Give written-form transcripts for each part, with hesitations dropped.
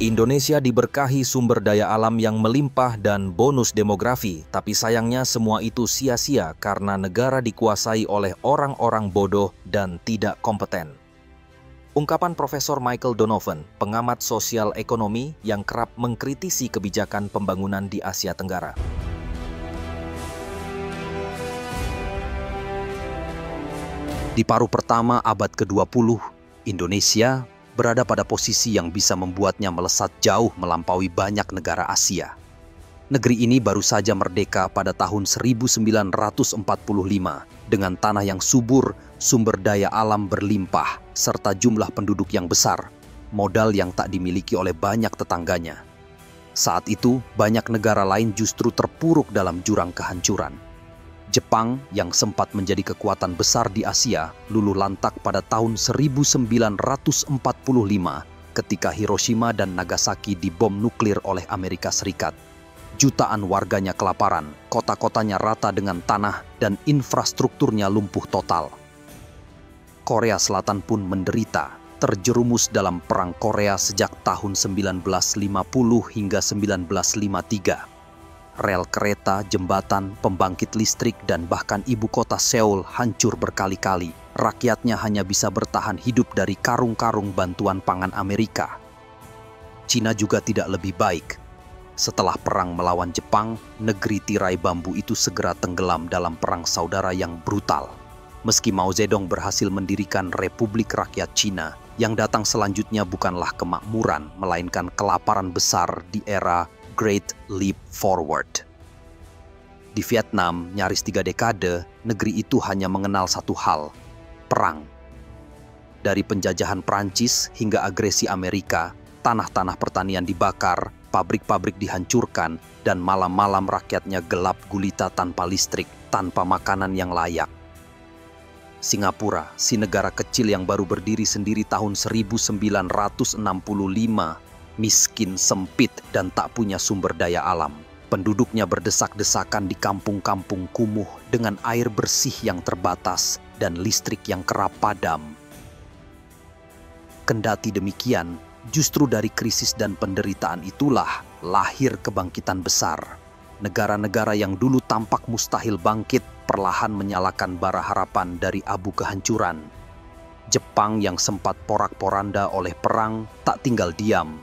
Indonesia diberkahi sumber daya alam yang melimpah dan bonus demografi, tapi sayangnya semua itu sia-sia karena negara dikuasai oleh orang-orang bodoh dan tidak kompeten. Ungkapan Profesor Michael Donovan, pengamat sosial ekonomi yang kerap mengkritisi kebijakan pembangunan di Asia Tenggara. Di paruh pertama abad ke-20, Indonesia berada pada posisi yang bisa membuatnya melesat jauh melampaui banyak negara Asia. Negeri ini baru saja merdeka pada tahun 1945 dengan tanah yang subur, sumber daya alam berlimpah, serta jumlah penduduk yang besar, modal yang tak dimiliki oleh banyak tetangganya. Saat itu, banyak negara lain justru terpuruk dalam jurang kehancuran. Jepang yang sempat menjadi kekuatan besar di Asia luluh lantak pada tahun 1945 ketika Hiroshima dan Nagasaki dibom nuklir oleh Amerika Serikat. Jutaan warganya kelaparan, kota-kotanya rata dengan tanah dan infrastrukturnya lumpuh total. Korea Selatan pun menderita, terjerumus dalam Perang Korea sejak tahun 1950 hingga 1953. Rel kereta, jembatan, pembangkit listrik, dan bahkan ibu kota Seoul hancur berkali-kali. Rakyatnya hanya bisa bertahan hidup dari karung-karung bantuan pangan Amerika. Cina juga tidak lebih baik. Setelah perang melawan Jepang, negeri tirai bambu itu segera tenggelam dalam perang saudara yang brutal. Meski Mao Zedong berhasil mendirikan Republik Rakyat Cina, yang datang selanjutnya bukanlah kemakmuran, melainkan kelaparan besar di era Great Leap Forward. Di Vietnam, nyaris 3 dekade, negeri itu hanya mengenal satu hal, perang. Dari penjajahan Prancis hingga agresi Amerika, tanah-tanah pertanian dibakar, pabrik-pabrik dihancurkan, dan malam-malam rakyatnya gelap gulita tanpa listrik, tanpa makanan yang layak. Singapura, si negara kecil yang baru berdiri sendiri tahun 1965, miskin, sempit, dan tak punya sumber daya alam. Penduduknya berdesak-desakan di kampung-kampung kumuh dengan air bersih yang terbatas dan listrik yang kerap padam. Kendati demikian, justru dari krisis dan penderitaan itulah lahir kebangkitan besar. Negara-negara yang dulu tampak mustahil bangkit perlahan menyalakan bara harapan dari abu kehancuran. Jepang yang sempat porak-poranda oleh perang tak tinggal diam.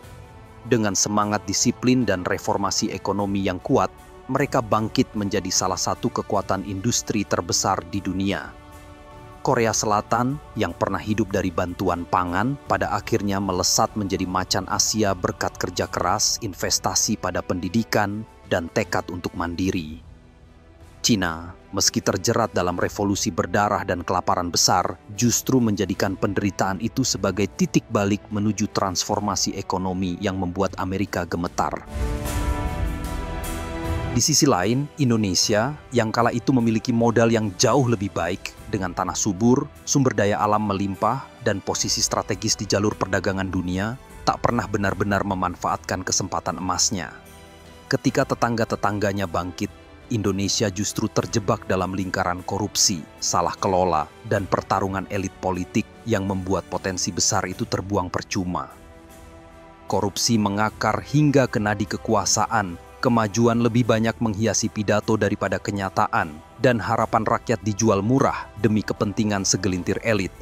Dengan semangat disiplin dan reformasi ekonomi yang kuat, mereka bangkit menjadi salah satu kekuatan industri terbesar di dunia. Korea Selatan yang pernah hidup dari bantuan pangan pada akhirnya melesat menjadi macan Asia berkat kerja keras, investasi pada pendidikan, dan tekad untuk mandiri. Cina, meski terjerat dalam revolusi berdarah dan kelaparan besar, justru menjadikan penderitaan itu sebagai titik balik menuju transformasi ekonomi yang membuat Amerika gemetar. Di sisi lain, Indonesia yang kala itu memiliki modal yang jauh lebih baik dengan tanah subur, sumber daya alam melimpah, dan posisi strategis di jalur perdagangan dunia, tak pernah benar-benar memanfaatkan kesempatan emasnya. Ketika tetangga-tetangganya bangkit, Indonesia justru terjebak dalam lingkaran korupsi, salah kelola, dan pertarungan elit politik yang membuat potensi besar itu terbuang percuma. Korupsi mengakar hingga ke nadi kekuasaan, kemajuan lebih banyak menghiasi pidato daripada kenyataan, dan harapan rakyat dijual murah demi kepentingan segelintir elit.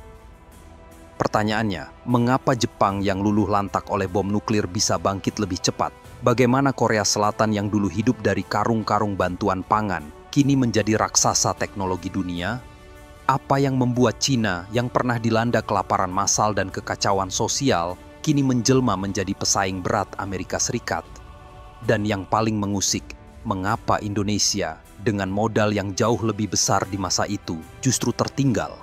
Pertanyaannya, mengapa Jepang yang luluh lantak oleh bom nuklir bisa bangkit lebih cepat? Bagaimana Korea Selatan yang dulu hidup dari karung-karung bantuan pangan, kini menjadi raksasa teknologi dunia? Apa yang membuat Cina yang pernah dilanda kelaparan massal dan kekacauan sosial, kini menjelma menjadi pesaing berat Amerika Serikat? Dan yang paling mengusik, mengapa Indonesia dengan modal yang jauh lebih besar di masa itu justru tertinggal?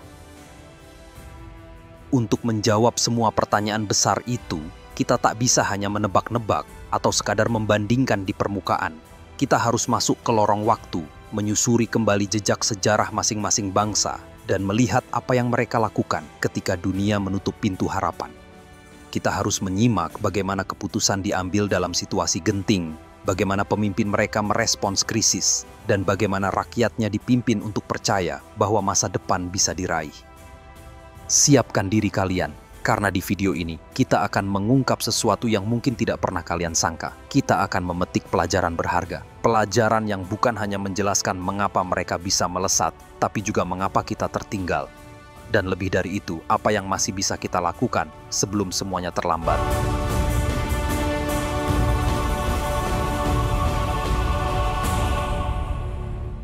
Untuk menjawab semua pertanyaan besar itu, kita tak bisa hanya menebak-nebak atau sekadar membandingkan di permukaan. Kita harus masuk ke lorong waktu, menyusuri kembali jejak sejarah masing-masing bangsa, dan melihat apa yang mereka lakukan ketika dunia menutup pintu harapan. Kita harus menyimak bagaimana keputusan diambil dalam situasi genting, bagaimana pemimpin mereka merespons krisis, dan bagaimana rakyatnya dipimpin untuk percaya bahwa masa depan bisa diraih. Siapkan diri kalian, Karena di video ini, kita akan mengungkap sesuatu yang mungkin tidak pernah kalian sangka. Kita akan memetik pelajaran berharga. Pelajaran yang bukan hanya menjelaskan mengapa mereka bisa melesat, tapi juga mengapa kita tertinggal. Dan lebih dari itu, apa yang masih bisa kita lakukan sebelum semuanya terlambat.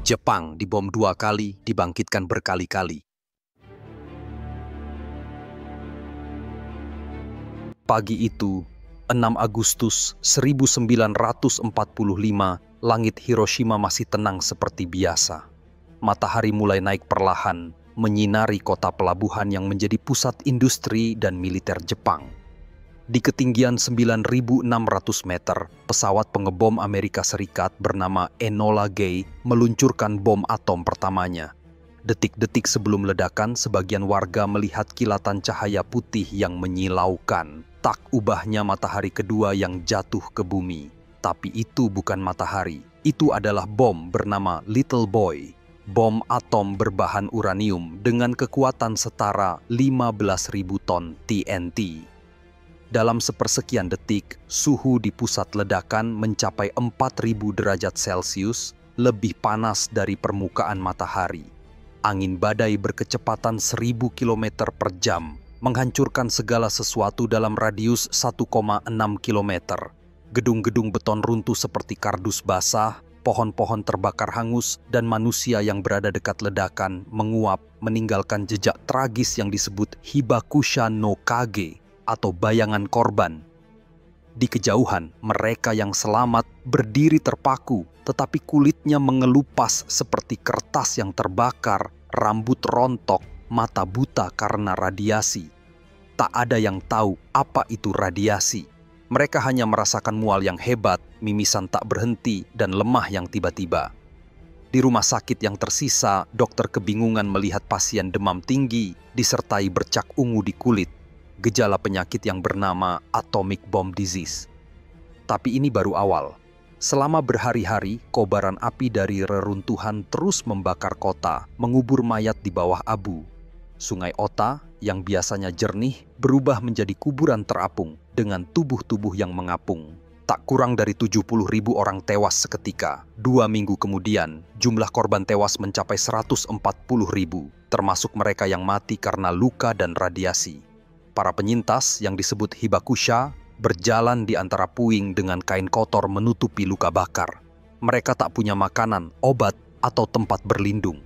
Jepang dibom 2 kali, dibangkitkan berkali-kali. Pagi itu, 6 Agustus 1945, langit Hiroshima masih tenang seperti biasa. Matahari mulai naik perlahan, menyinari kota pelabuhan yang menjadi pusat industri dan militer Jepang. Di ketinggian 9.600 meter, pesawat pengebom Amerika Serikat bernama Enola Gay meluncurkan bom atom pertamanya. Detik-detik sebelum ledakan, sebagian warga melihat kilatan cahaya putih yang menyilaukan. Tak ubahnya matahari kedua yang jatuh ke bumi. Tapi itu bukan matahari. Itu adalah bom bernama Little Boy. Bom atom berbahan uranium dengan kekuatan setara 15.000 ton TNT. Dalam sepersekian detik, suhu di pusat ledakan mencapai 4.000 derajat Celcius, lebih panas dari permukaan matahari. Angin badai berkecepatan 1.000 km per jam, menghancurkan segala sesuatu dalam radius 1,6 km. Gedung-gedung beton runtuh seperti kardus basah, pohon-pohon terbakar hangus, dan manusia yang berada dekat ledakan menguap, meninggalkan jejak tragis yang disebut Hibakusha no Kage atau bayangan korban. Di kejauhan, mereka yang selamat berdiri terpaku, tetapi kulitnya mengelupas seperti kertas yang terbakar, rambut rontok, mata buta karena radiasi. Tak ada yang tahu apa itu radiasi. Mereka hanya merasakan mual yang hebat, mimisan tak berhenti, dan lemah yang tiba-tiba. Di rumah sakit yang tersisa, dokter kebingungan melihat pasien demam tinggi, disertai bercak ungu di kulit, gejala penyakit yang bernama atomic bomb disease. Tapi ini baru awal. Selama berhari-hari, kobaran api dari reruntuhan terus membakar kota, mengubur mayat di bawah abu. Sungai Ota, yang biasanya jernih, berubah menjadi kuburan terapung dengan tubuh-tubuh yang mengapung. Tak kurang dari 70.000 orang tewas seketika. 2 minggu kemudian, jumlah korban tewas mencapai 140.000, termasuk mereka yang mati karena luka dan radiasi. Para penyintas yang disebut Hibakusha berjalan di antara puing dengan kain kotor menutupi luka bakar. Mereka tak punya makanan, obat, atau tempat berlindung.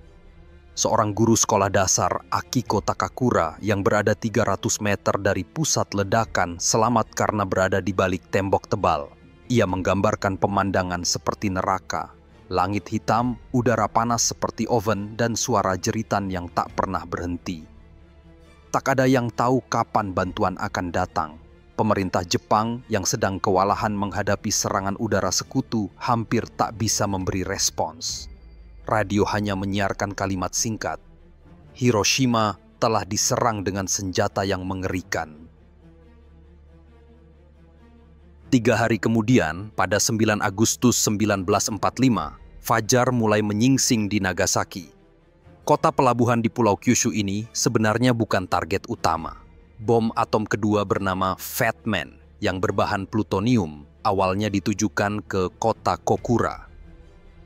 Seorang guru sekolah dasar, Akiko Takakura, yang berada 300 meter dari pusat ledakan, selamat karena berada di balik tembok tebal. Ia menggambarkan pemandangan seperti neraka. Langit hitam, udara panas seperti oven, dan suara jeritan yang tak pernah berhenti. Tak ada yang tahu kapan bantuan akan datang. Pemerintah Jepang yang sedang kewalahan menghadapi serangan udara sekutu hampir tak bisa memberi respons. Radio hanya menyiarkan kalimat singkat, Hiroshima telah diserang dengan senjata yang mengerikan. 3 hari kemudian, pada 9 Agustus 1945, fajar mulai menyingsing di Nagasaki. Kota pelabuhan di Pulau Kyushu ini sebenarnya bukan target utama. Bom atom kedua bernama Fat Man yang berbahan plutonium awalnya ditujukan ke kota Kokura.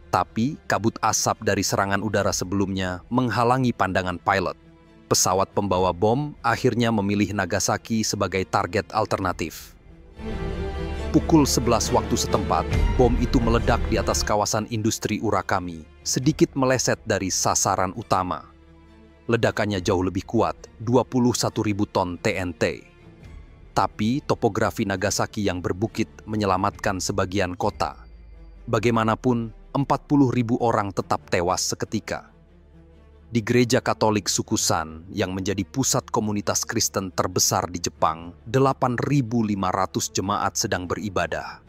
Tapi kabut asap dari serangan udara sebelumnya menghalangi pandangan pilot. Pesawat pembawa bom akhirnya memilih Nagasaki sebagai target alternatif. Pukul 11 waktu setempat, bom itu meledak di atas kawasan industri Urakami, sedikit meleset dari sasaran utama. Ledakannya jauh lebih kuat, 21.000 ton TNT. Tapi topografi Nagasaki yang berbukit menyelamatkan sebagian kota. Bagaimanapun, 40.000 orang tetap tewas seketika. Di gereja Katolik Sukusan yang menjadi pusat komunitas Kristen terbesar di Jepang, 8.500 jemaat sedang beribadah.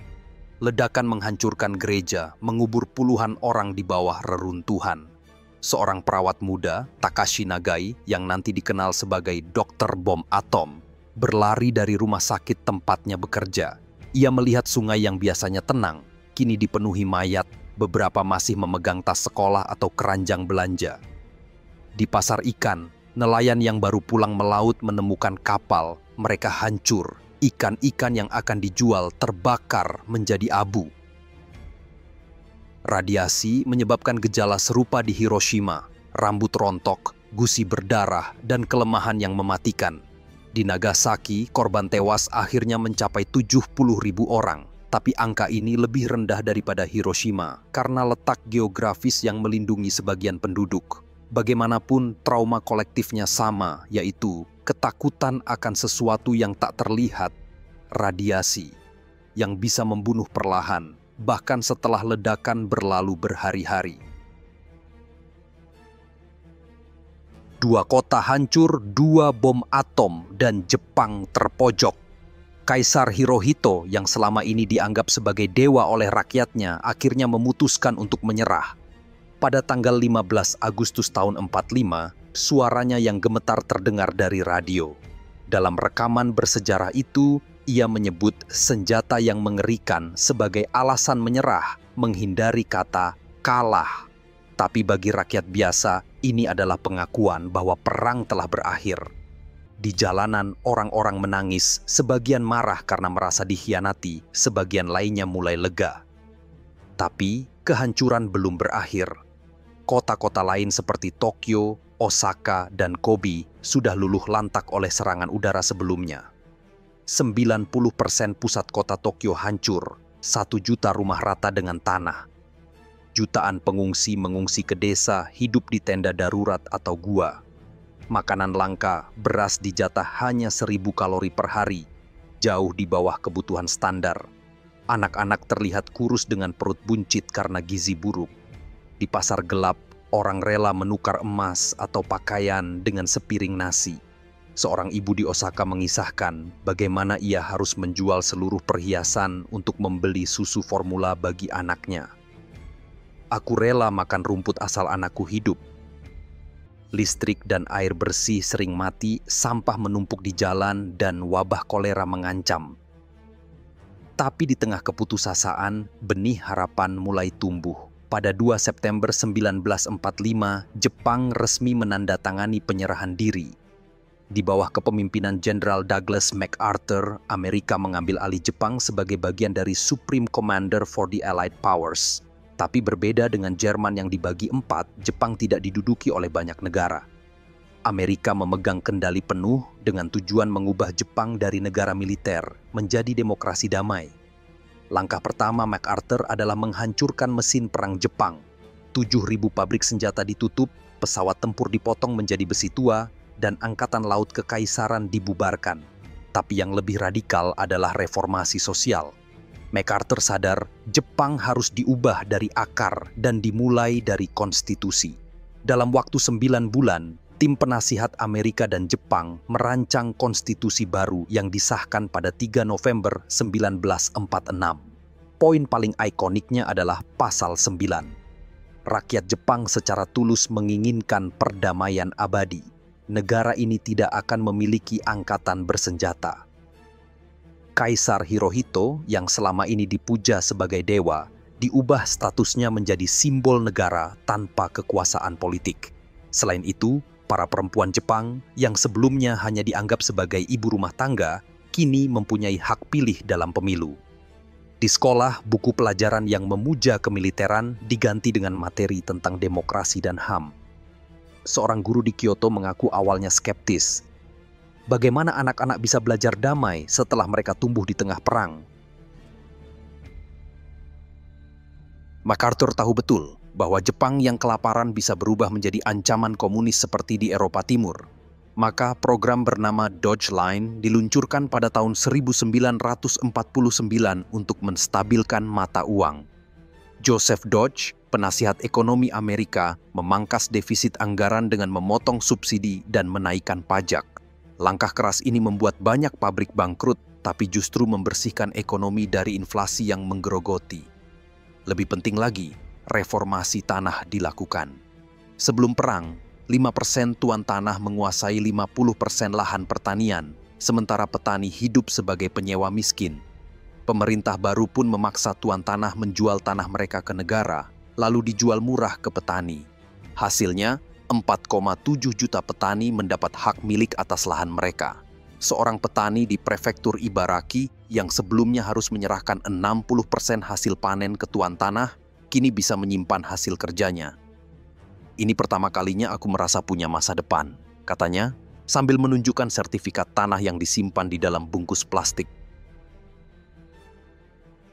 Ledakan menghancurkan gereja, mengubur puluhan orang di bawah reruntuhan. Seorang perawat muda, Takashi Nagai, yang nanti dikenal sebagai dokter bom atom, berlari dari rumah sakit tempatnya bekerja. Ia melihat sungai yang biasanya tenang, kini dipenuhi mayat, beberapa masih memegang tas sekolah atau keranjang belanja. Di pasar ikan, nelayan yang baru pulang melaut menemukan kapal mereka hancur. Ikan-ikan yang akan dijual terbakar menjadi abu. Radiasi menyebabkan gejala serupa di Hiroshima, rambut rontok, gusi berdarah, dan kelemahan yang mematikan. Di Nagasaki, korban tewas akhirnya mencapai 70.000 orang, tapi angka ini lebih rendah daripada Hiroshima karena letak geografis yang melindungi sebagian penduduk. Bagaimanapun, trauma kolektifnya sama, yaitu ketakutan akan sesuatu yang tak terlihat, radiasi, yang bisa membunuh perlahan, bahkan setelah ledakan berlalu berhari-hari. 2 kota hancur, 2 bom atom, dan Jepang terpojok. Kaisar Hirohito yang selama ini dianggap sebagai dewa oleh rakyatnya akhirnya memutuskan untuk menyerah. Pada tanggal 15 Agustus tahun 45, suaranya yang gemetar terdengar dari radio. Dalam rekaman bersejarah itu, ia menyebut senjata yang mengerikan sebagai alasan menyerah, menghindari kata kalah. Tapi bagi rakyat biasa, ini adalah pengakuan bahwa perang telah berakhir. Di jalanan, orang-orang menangis, sebagian marah karena merasa dikhianati, sebagian lainnya mulai lega. Tapi kehancuran belum berakhir. Kota-kota lain seperti Tokyo, Osaka, dan Kobe sudah luluh lantak oleh serangan udara sebelumnya. 90% pusat kota Tokyo hancur, 1 juta rumah rata dengan tanah. Jutaan pengungsi mengungsi ke desa, hidup di tenda darurat atau gua. Makanan langka, beras dijatah hanya 1.000 kalori per hari, jauh di bawah kebutuhan standar. Anak-anak terlihat kurus dengan perut buncit karena gizi buruk. Di pasar gelap, orang rela menukar emas atau pakaian dengan sepiring nasi. Seorang ibu di Osaka mengisahkan bagaimana ia harus menjual seluruh perhiasan untuk membeli susu formula bagi anaknya. Aku rela makan rumput asal anakku hidup. Listrik dan air bersih sering mati, sampah menumpuk di jalan, dan wabah kolera mengancam. Tapi di tengah keputusasaan, benih harapan mulai tumbuh. Pada 2 September 1945, Jepang resmi menandatangani penyerahan diri. Di bawah kepemimpinan Jenderal Douglas MacArthur, Amerika mengambil alih Jepang sebagai bagian dari Supreme Commander for the Allied Powers. Tapi berbeda dengan Jerman yang dibagi 4, Jepang tidak diduduki oleh banyak negara. Amerika memegang kendali penuh dengan tujuan mengubah Jepang dari negara militer menjadi demokrasi damai. Langkah pertama MacArthur adalah menghancurkan mesin perang Jepang. 7.000 pabrik senjata ditutup, pesawat tempur dipotong menjadi besi tua, dan angkatan laut kekaisaran dibubarkan. Tapi yang lebih radikal adalah reformasi sosial. MacArthur sadar Jepang harus diubah dari akar dan dimulai dari konstitusi. Dalam waktu 9 bulan, tim penasihat Amerika dan Jepang merancang konstitusi baru yang disahkan pada 3 November 1946. Poin paling ikoniknya adalah Pasal 9. Rakyat Jepang secara tulus menginginkan perdamaian abadi. Negara ini tidak akan memiliki angkatan bersenjata. Kaisar Hirohito yang selama ini dipuja sebagai dewa, diubah statusnya menjadi simbol negara tanpa kekuasaan politik. Selain itu, para perempuan Jepang yang sebelumnya hanya dianggap sebagai ibu rumah tangga, kini mempunyai hak pilih dalam pemilu. Di sekolah, buku pelajaran yang memuja kemiliteran diganti dengan materi tentang demokrasi dan HAM. Seorang guru di Kyoto mengaku awalnya skeptis. Bagaimana anak-anak bisa belajar damai setelah mereka tumbuh di tengah perang? MacArthur tahu betul bahwa Jepang yang kelaparan bisa berubah menjadi ancaman komunis seperti di Eropa Timur. Maka program bernama Dodge Line diluncurkan pada tahun 1949 untuk menstabilkan mata uang. Joseph Dodge, penasihat ekonomi Amerika, memangkas defisit anggaran dengan memotong subsidi dan menaikkan pajak. Langkah keras ini membuat banyak pabrik bangkrut, tapi justru membersihkan ekonomi dari inflasi yang menggerogoti. Lebih penting lagi, reformasi tanah dilakukan. Sebelum perang, 5% tuan tanah menguasai 50% lahan pertanian, sementara petani hidup sebagai penyewa miskin. Pemerintah baru pun memaksa tuan tanah menjual tanah mereka ke negara, lalu dijual murah ke petani. Hasilnya, 4,7 juta petani mendapat hak milik atas lahan mereka. Seorang petani di prefektur Ibaraki yang sebelumnya harus menyerahkan 60% hasil panen ke tuan tanah, kini bisa menyimpan hasil kerjanya. Ini pertama kalinya aku merasa punya masa depan, katanya, sambil menunjukkan sertifikat tanah yang disimpan di dalam bungkus plastik.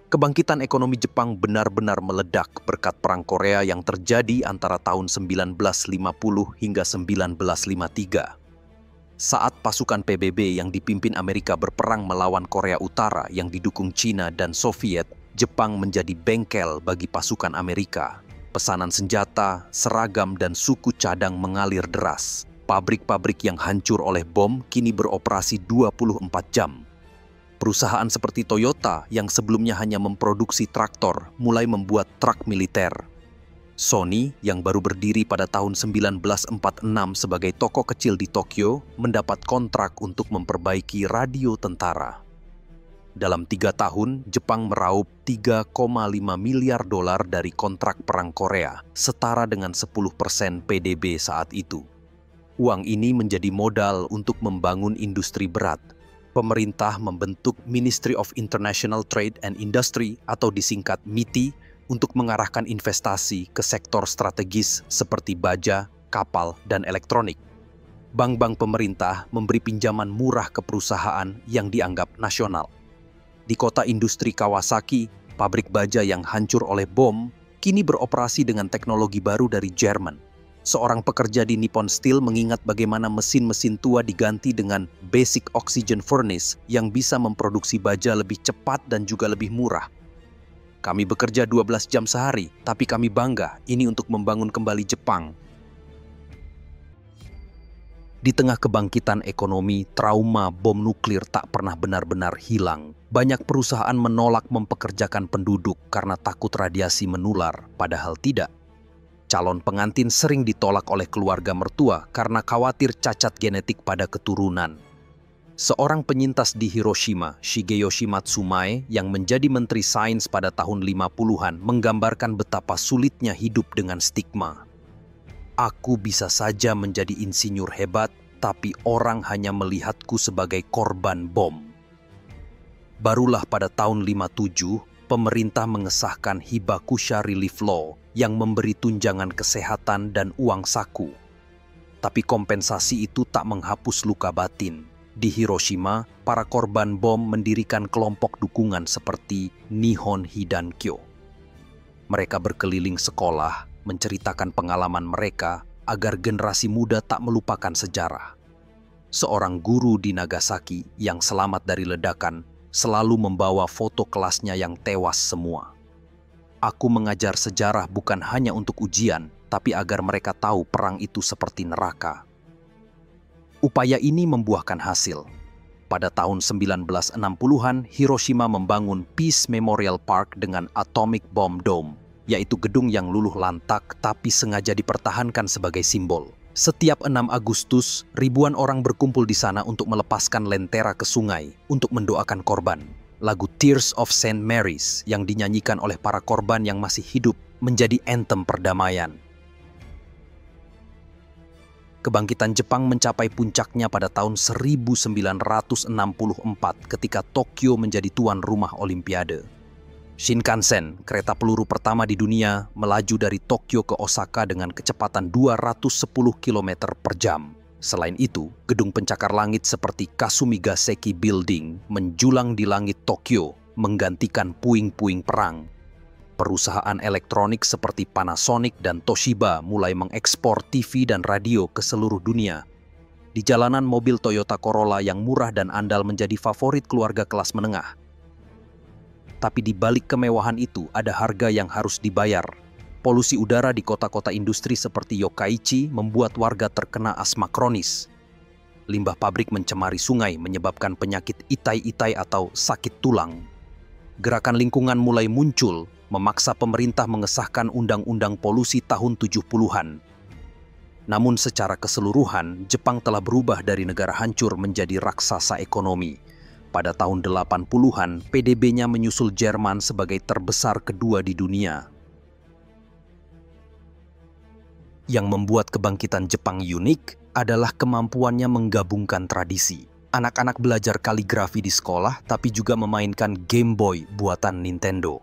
Kebangkitan ekonomi Jepang benar-benar meledak berkat Perang Korea yang terjadi antara tahun 1950 hingga 1953. Saat pasukan PBB yang dipimpin Amerika berperang melawan Korea Utara yang didukung Cina dan Soviet, Jepang menjadi bengkel bagi pasukan Amerika. Pesanan senjata, seragam, dan suku cadang mengalir deras. Pabrik-pabrik yang hancur oleh bom kini beroperasi 24 jam. Perusahaan seperti Toyota yang sebelumnya hanya memproduksi traktor mulai membuat truk militer. Sony yang baru berdiri pada tahun 1946 sebagai toko kecil di Tokyo mendapat kontrak untuk memperbaiki radio tentara. Dalam 3 tahun, Jepang meraup 3,5 miliar dolar dari kontrak Perang Korea, setara dengan 10% PDB saat itu. Uang ini menjadi modal untuk membangun industri berat. Pemerintah membentuk Ministry of International Trade and Industry atau disingkat MITI untuk mengarahkan investasi ke sektor strategis seperti baja, kapal, dan elektronik. Bank-bank pemerintah memberi pinjaman murah ke perusahaan yang dianggap nasional. Di kota industri Kawasaki, pabrik baja yang hancur oleh bom kini beroperasi dengan teknologi baru dari Jerman. Seorang pekerja di Nippon Steel mengingat bagaimana mesin-mesin tua diganti dengan basic oxygen furnace yang bisa memproduksi baja lebih cepat dan juga lebih murah. Kami bekerja 12 jam sehari, tapi kami bangga ini untuk membangun kembali Jepang. Di tengah kebangkitan ekonomi, trauma bom nuklir tak pernah benar-benar hilang. Banyak perusahaan menolak mempekerjakan penduduk karena takut radiasi menular, padahal tidak. Calon pengantin sering ditolak oleh keluarga mertua karena khawatir cacat genetik pada keturunan. Seorang penyintas di Hiroshima, Shigeyoshi Matsumae, yang menjadi Menteri Sains pada tahun 50-an, menggambarkan betapa sulitnya hidup dengan stigma. Aku bisa saja menjadi insinyur hebat, tapi orang hanya melihatku sebagai korban bom. Barulah pada tahun 57, pemerintah mengesahkan Hibakusha Relief Law yang memberi tunjangan kesehatan dan uang saku. Tapi kompensasi itu tak menghapus luka batin. Di Hiroshima, para korban bom mendirikan kelompok dukungan seperti Nihon Hidankyo. Mereka berkeliling sekolah, menceritakan pengalaman mereka agar generasi muda tak melupakan sejarah. Seorang guru di Nagasaki yang selamat dari ledakan selalu membawa foto kelasnya yang tewas semua. Aku mengajar sejarah bukan hanya untuk ujian, tapi agar mereka tahu perang itu seperti neraka. Upaya ini membuahkan hasil. Pada tahun 1960-an, Hiroshima membangun Peace Memorial Park dengan Atomic Bomb Dome, yaitu gedung yang luluh lantak tapi sengaja dipertahankan sebagai simbol. Setiap 6 Agustus, ribuan orang berkumpul di sana untuk melepaskan lentera ke sungai untuk mendoakan korban. Lagu Tears of St. Mary's yang dinyanyikan oleh para korban yang masih hidup menjadi anthem perdamaian. Kebangkitan Jepang mencapai puncaknya pada tahun 1964 ketika Tokyo menjadi tuan rumah Olimpiade. Shinkansen, kereta peluru pertama di dunia, melaju dari Tokyo ke Osaka dengan kecepatan 210 km per jam. Selain itu, gedung pencakar langit seperti Kasumigaseki Building menjulang di langit Tokyo, menggantikan puing-puing perang. Perusahaan elektronik seperti Panasonic dan Toshiba mulai mengekspor TV dan radio ke seluruh dunia. Di jalanan, mobil Toyota Corolla yang murah dan andal menjadi favorit keluarga kelas menengah. Tapi di balik kemewahan itu ada harga yang harus dibayar. Polusi udara di kota-kota industri seperti Yokkaichi membuat warga terkena asma kronis. Limbah pabrik mencemari sungai menyebabkan penyakit itai-itai atau sakit tulang. Gerakan lingkungan mulai muncul, memaksa pemerintah mengesahkan Undang-Undang Polusi tahun 70-an. Namun secara keseluruhan, Jepang telah berubah dari negara hancur menjadi raksasa ekonomi. Pada tahun 80-an, PDB-nya menyusul Jerman sebagai terbesar kedua di dunia. Yang membuat kebangkitan Jepang unik adalah kemampuannya menggabungkan tradisi. Anak-anak belajar kaligrafi di sekolah, tapi juga memainkan Game Boy buatan Nintendo.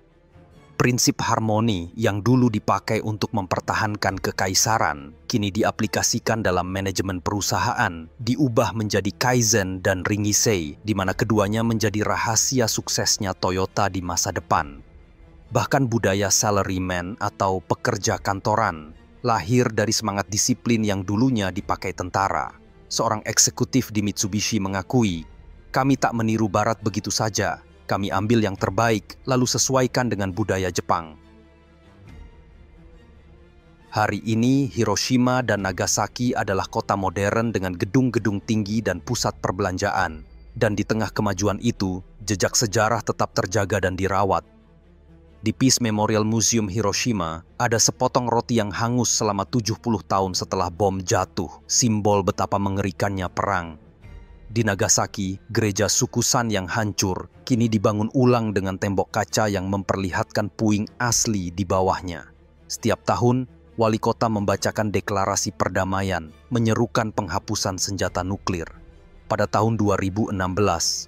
Prinsip harmoni yang dulu dipakai untuk mempertahankan kekaisaran, kini diaplikasikan dalam manajemen perusahaan, diubah menjadi Kaizen dan Ringisei, di mana keduanya menjadi rahasia suksesnya Toyota di masa depan. Bahkan budaya salaryman atau pekerja kantoran lahir dari semangat disiplin yang dulunya dipakai tentara. Seorang eksekutif di Mitsubishi mengakui, "Kami tak meniru Barat begitu saja. Kami ambil yang terbaik, lalu sesuaikan dengan budaya Jepang." Hari ini, Hiroshima dan Nagasaki adalah kota modern dengan gedung-gedung tinggi dan pusat perbelanjaan. Dan di tengah kemajuan itu, jejak sejarah tetap terjaga dan dirawat. Di Peace Memorial Museum Hiroshima, ada sepotong roti yang hangus selama 70 tahun setelah bom jatuh, simbol betapa mengerikannya perang. Di Nagasaki, gereja Sukusan yang hancur kini dibangun ulang dengan tembok kaca yang memperlihatkan puing asli di bawahnya. Setiap tahun, wali kota membacakan deklarasi perdamaian, menyerukan penghapusan senjata nuklir. Pada tahun 2016,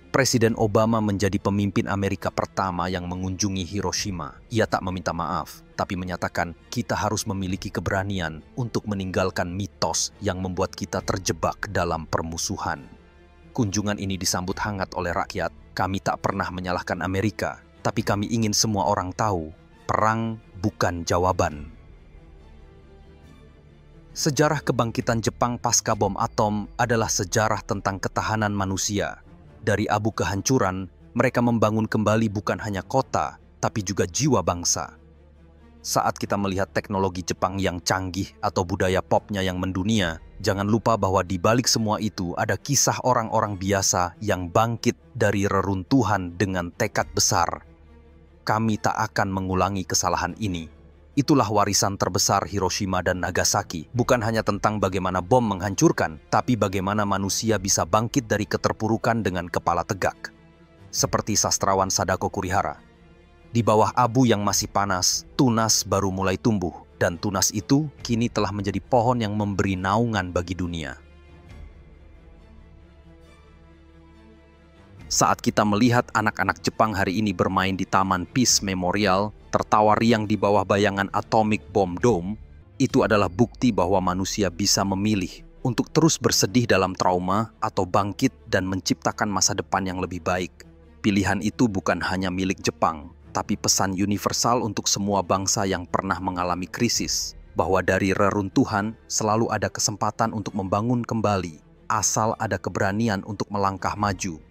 Presiden Obama menjadi pemimpin Amerika pertama yang mengunjungi Hiroshima. Ia tak meminta maaf, tapi menyatakan kita harus memiliki keberanian untuk meninggalkan mitos yang membuat kita terjebak dalam permusuhan. Kunjungan ini disambut hangat oleh rakyat. Kami tak pernah menyalahkan Amerika, tapi kami ingin semua orang tahu, perang bukan jawaban. Sejarah kebangkitan Jepang pasca bom atom adalah sejarah tentang ketahanan manusia. Dari abu kehancuran, mereka membangun kembali bukan hanya kota, tapi juga jiwa bangsa. Saat kita melihat teknologi Jepang yang canggih atau budaya popnya yang mendunia, jangan lupa bahwa di balik semua itu ada kisah orang-orang biasa yang bangkit dari reruntuhan dengan tekad besar. Kami tak akan mengulangi kesalahan ini. Itulah warisan terbesar Hiroshima dan Nagasaki. Bukan hanya tentang bagaimana bom menghancurkan, tapi bagaimana manusia bisa bangkit dari keterpurukan dengan kepala tegak. Seperti sastrawan Sadako Kurihara. Di bawah abu yang masih panas, tunas baru mulai tumbuh. Dan tunas itu kini telah menjadi pohon yang memberi naungan bagi dunia. Saat kita melihat anak-anak Jepang hari ini bermain di Taman Peace Memorial, tertawa riang di bawah bayangan Atomic Bomb Dome, itu adalah bukti bahwa manusia bisa memilih untuk terus bersedih dalam trauma atau bangkit dan menciptakan masa depan yang lebih baik. Pilihan itu bukan hanya milik Jepang, tapi pesan universal untuk semua bangsa yang pernah mengalami krisis, bahwa dari reruntuhan selalu ada kesempatan untuk membangun kembali, asal ada keberanian untuk melangkah maju.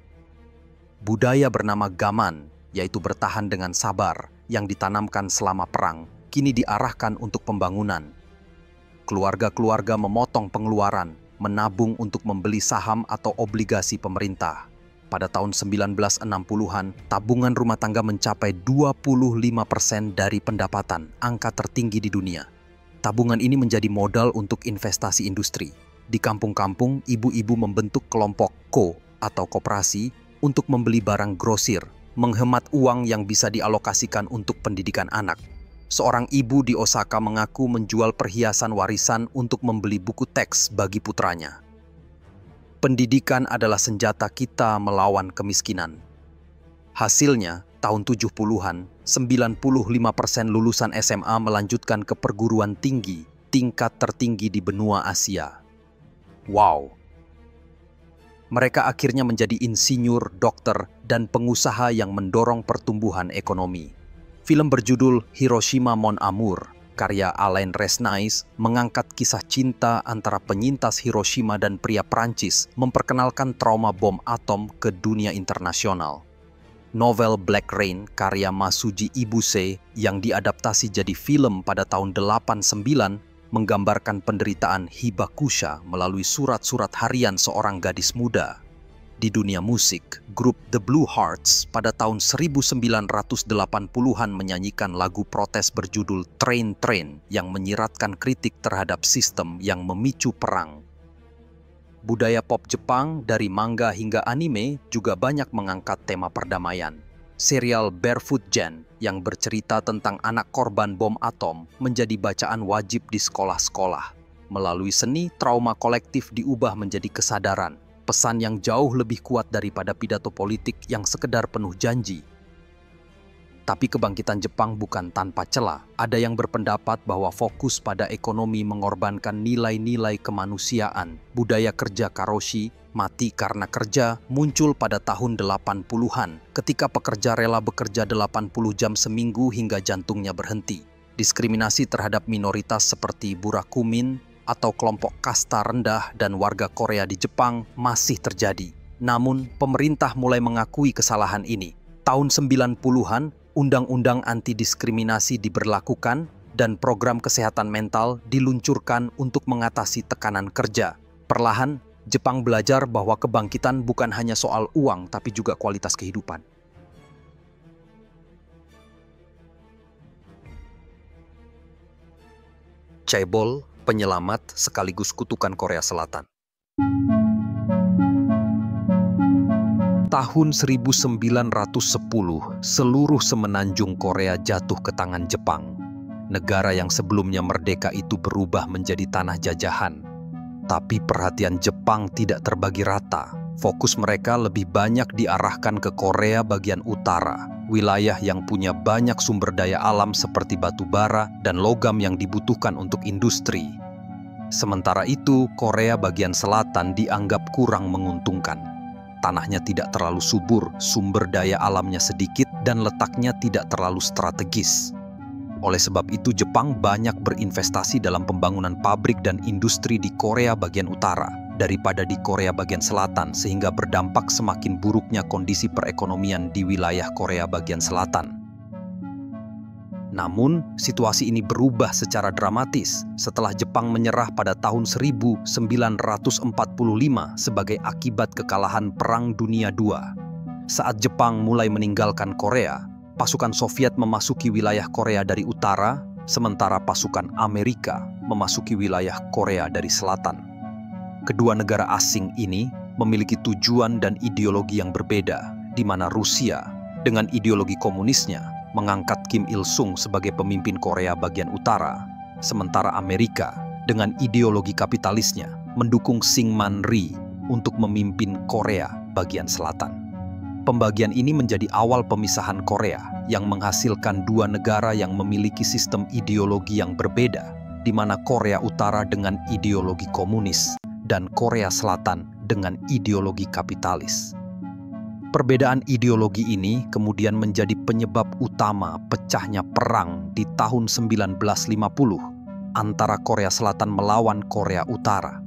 Budaya bernama gaman, yaitu bertahan dengan sabar, yang ditanamkan selama perang, kini diarahkan untuk pembangunan. Keluarga-keluarga memotong pengeluaran, menabung untuk membeli saham atau obligasi pemerintah. Pada tahun 1960-an, tabungan rumah tangga mencapai 25% dari pendapatan, angka tertinggi di dunia. Tabungan ini menjadi modal untuk investasi industri. Di kampung-kampung, ibu-ibu membentuk kelompok ko atau koperasi untuk membeli barang grosir, menghemat uang yang bisa dialokasikan untuk pendidikan anak. Seorang ibu di Osaka mengaku menjual perhiasan warisan untuk membeli buku teks bagi putranya. Pendidikan adalah senjata kita melawan kemiskinan. Hasilnya, tahun 70-an, 95% lulusan SMA melanjutkan ke perguruan tinggi, tingkat tertinggi di benua Asia. Wow! Mereka akhirnya menjadi insinyur, dokter, dan pengusaha yang mendorong pertumbuhan ekonomi. Film berjudul Hiroshima Mon Amour, karya Alain Resnais, mengangkat kisah cinta antara penyintas Hiroshima dan pria Prancis, memperkenalkan trauma bom atom ke dunia internasional. Novel Black Rain, karya Masuji Ibuse, yang diadaptasi jadi film pada tahun 89, menggambarkan penderitaan Hibakusha melalui surat-surat harian seorang gadis muda. Di dunia musik, grup The Blue Hearts pada tahun 1980-an menyanyikan lagu protes berjudul Train Train yang menyiratkan kritik terhadap sistem yang memicu perang. Budaya pop Jepang dari manga hingga anime juga banyak mengangkat tema perdamaian. Serial Barefoot Gen yang bercerita tentang anak korban bom atom menjadi bacaan wajib di sekolah-sekolah. Melalui seni, trauma kolektif diubah menjadi kesadaran. pesan yang jauh lebih kuat daripada pidato politik yang sekedar penuh janji. Tapi kebangkitan Jepang bukan tanpa celah. Ada yang berpendapat bahwa fokus pada ekonomi mengorbankan nilai-nilai kemanusiaan. Budaya kerja karoshi, mati karena kerja, muncul pada tahun 80-an ketika pekerja rela bekerja 80 jam seminggu hingga jantungnya berhenti. Diskriminasi terhadap minoritas seperti burakumin atau kelompok kasta rendah dan warga Korea di Jepang masih terjadi. Namun, pemerintah mulai mengakui kesalahan ini. Tahun 90-an, Undang-Undang Anti-Diskriminasi diberlakukan dan program kesehatan mental diluncurkan untuk mengatasi tekanan kerja. Perlahan, Jepang belajar bahwa kebangkitan bukan hanya soal uang, tapi juga kualitas kehidupan. Chaebol, penyelamat sekaligus kutukan Korea Selatan. Tahun 1910, seluruh semenanjung Korea jatuh ke tangan Jepang. Negara yang sebelumnya merdeka itu berubah menjadi tanah jajahan. Tapi perhatian Jepang tidak terbagi rata. Fokus mereka lebih banyak diarahkan ke Korea bagian utara, wilayah yang punya banyak sumber daya alam seperti batu bara dan logam yang dibutuhkan untuk industri. Sementara itu, Korea bagian selatan dianggap kurang menguntungkan. Tanahnya tidak terlalu subur, sumber daya alamnya sedikit, dan letaknya tidak terlalu strategis. Oleh sebab itu, Jepang banyak berinvestasi dalam pembangunan pabrik dan industri di Korea bagian utara daripada di Korea bagian selatan, sehingga berdampak semakin buruknya kondisi perekonomian di wilayah Korea bagian selatan. Namun, situasi ini berubah secara dramatis setelah Jepang menyerah pada tahun 1945 sebagai akibat kekalahan Perang Dunia II. Saat Jepang mulai meninggalkan Korea, pasukan Soviet memasuki wilayah Korea dari utara, sementara pasukan Amerika memasuki wilayah Korea dari selatan. Kedua negara asing ini memiliki tujuan dan ideologi yang berbeda, di mana Rusia dengan ideologi komunisnya mengangkat Kim Il-sung sebagai pemimpin Korea bagian utara, sementara Amerika dengan ideologi kapitalisnya mendukung Syngman Rhee untuk memimpin Korea bagian selatan. Pembagian ini menjadi awal pemisahan Korea yang menghasilkan dua negara yang memiliki sistem ideologi yang berbeda, di mana Korea Utara dengan ideologi komunis dan Korea Selatan dengan ideologi kapitalis. Perbedaan ideologi ini kemudian menjadi penyebab utama pecahnya perang di tahun 1950 antara Korea Selatan melawan Korea Utara.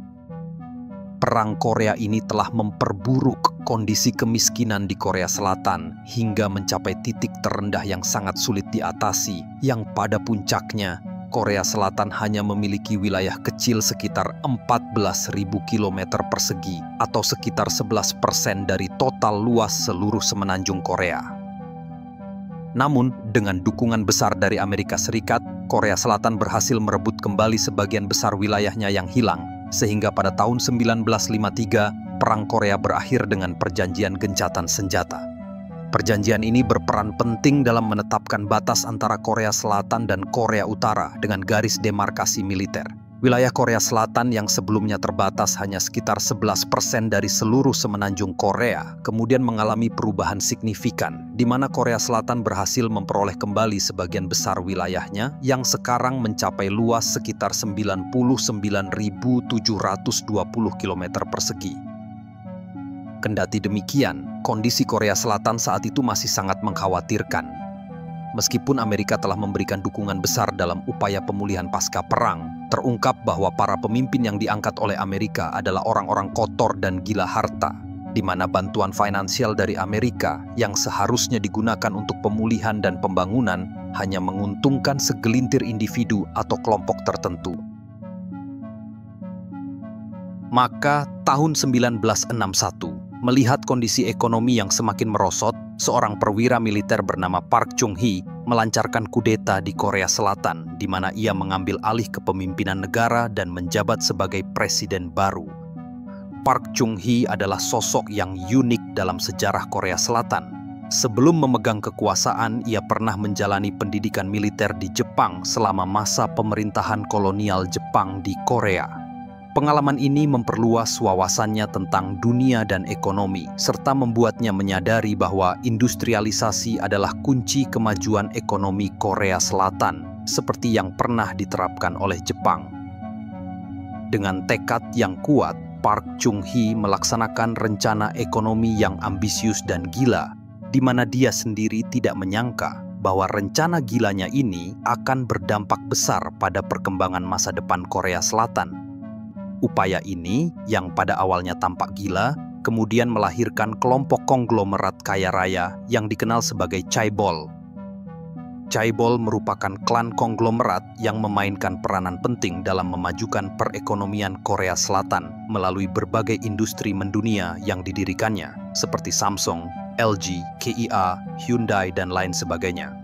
Perang Korea ini telah memperburuk kondisi kemiskinan di Korea Selatan hingga mencapai titik terendah yang sangat sulit diatasi, yang pada puncaknya Korea Selatan hanya memiliki wilayah kecil sekitar 14.000 km persegi atau sekitar 11% dari total luas seluruh semenanjung Korea. Namun, dengan dukungan besar dari Amerika Serikat, Korea Selatan berhasil merebut kembali sebagian besar wilayahnya yang hilang, sehingga pada tahun 1953, Perang Korea berakhir dengan Perjanjian Gencatan Senjata. Perjanjian ini berperan penting dalam menetapkan batas antara Korea Selatan dan Korea Utara dengan garis demarkasi militer. Wilayah Korea Selatan yang sebelumnya terbatas hanya sekitar 11% dari seluruh semenanjung Korea, kemudian mengalami perubahan signifikan, di mana Korea Selatan berhasil memperoleh kembali sebagian besar wilayahnya yang sekarang mencapai luas sekitar 99.720 km persegi. Kendati demikian, kondisi Korea Selatan saat itu masih sangat mengkhawatirkan. Meskipun Amerika telah memberikan dukungan besar dalam upaya pemulihan pasca perang, terungkap bahwa para pemimpin yang diangkat oleh Amerika adalah orang-orang kotor dan gila harta, di mana bantuan finansial dari Amerika yang seharusnya digunakan untuk pemulihan dan pembangunan hanya menguntungkan segelintir individu atau kelompok tertentu. Maka tahun 1961, melihat kondisi ekonomi yang semakin merosot, seorang perwira militer bernama Park Chung-hee melancarkan kudeta di Korea Selatan, di mana ia mengambil alih kepemimpinan negara dan menjabat sebagai presiden baru. Park Chung-hee adalah sosok yang unik dalam sejarah Korea Selatan. Sebelum memegang kekuasaan, ia pernah menjalani pendidikan militer di Jepang selama masa pemerintahan kolonial Jepang di Korea. Pengalaman ini memperluas wawasannya tentang dunia dan ekonomi, serta membuatnya menyadari bahwa industrialisasi adalah kunci kemajuan ekonomi Korea Selatan, seperti yang pernah diterapkan oleh Jepang. Dengan tekad yang kuat, Park Chung-hee melaksanakan rencana ekonomi yang ambisius dan gila, di mana dia sendiri tidak menyangka bahwa rencana gilanya ini akan berdampak besar pada perkembangan masa depan Korea Selatan. Upaya ini, yang pada awalnya tampak gila, kemudian melahirkan kelompok konglomerat kaya raya yang dikenal sebagai Chaebol. Chaebol merupakan klan konglomerat yang memainkan peranan penting dalam memajukan perekonomian Korea Selatan melalui berbagai industri mendunia yang didirikannya, seperti Samsung, LG, KIA, Hyundai, dan lain sebagainya.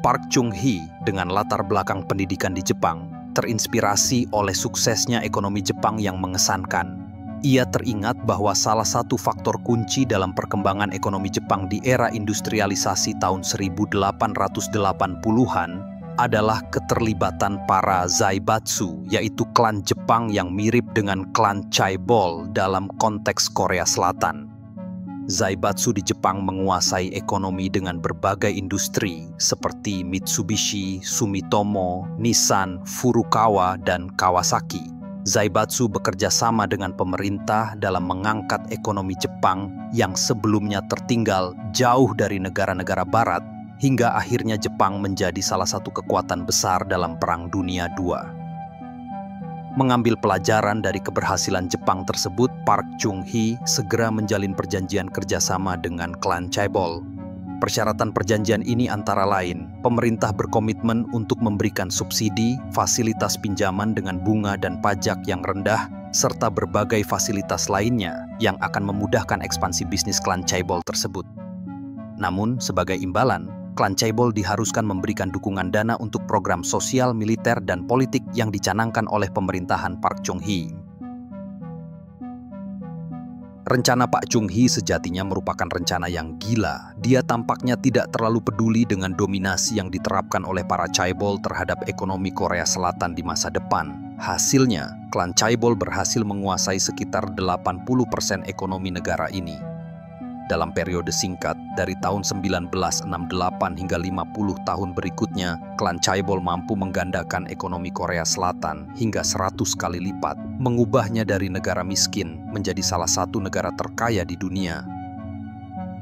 Park Chung-hee dengan latar belakang pendidikan di Jepang terinspirasi oleh suksesnya ekonomi Jepang yang mengesankan. Ia teringat bahwa salah satu faktor kunci dalam perkembangan ekonomi Jepang di era industrialisasi tahun 1880-an adalah keterlibatan para Zaibatsu, yaitu klan Jepang yang mirip dengan klan Chaebol dalam konteks Korea Selatan. Zaibatsu di Jepang menguasai ekonomi dengan berbagai industri seperti Mitsubishi, Sumitomo, Nissan, Furukawa, dan Kawasaki. Zaibatsu bekerja sama dengan pemerintah dalam mengangkat ekonomi Jepang yang sebelumnya tertinggal jauh dari negara-negara barat, hingga akhirnya Jepang menjadi salah satu kekuatan besar dalam Perang Dunia II. Mengambil pelajaran dari keberhasilan Jepang tersebut, Park Chung-hee segera menjalin perjanjian kerjasama dengan klan Chaebol. Persyaratan perjanjian ini antara lain, pemerintah berkomitmen untuk memberikan subsidi, fasilitas pinjaman dengan bunga dan pajak yang rendah, serta berbagai fasilitas lainnya yang akan memudahkan ekspansi bisnis klan Chaebol tersebut. Namun, sebagai imbalan, klan Chaebol diharuskan memberikan dukungan dana untuk program sosial, militer, dan politik yang dicanangkan oleh pemerintahan Park Chung-hee. Rencana Pak Chung-hee sejatinya merupakan rencana yang gila. Dia tampaknya tidak terlalu peduli dengan dominasi yang diterapkan oleh para Chaebol terhadap ekonomi Korea Selatan di masa depan. Hasilnya, klan Chaebol berhasil menguasai sekitar 80% ekonomi negara ini. Dalam periode singkat, dari tahun 1968 hingga 50 tahun berikutnya, klan Chaebol mampu menggandakan ekonomi Korea Selatan hingga 100 kali lipat, mengubahnya dari negara miskin menjadi salah satu negara terkaya di dunia.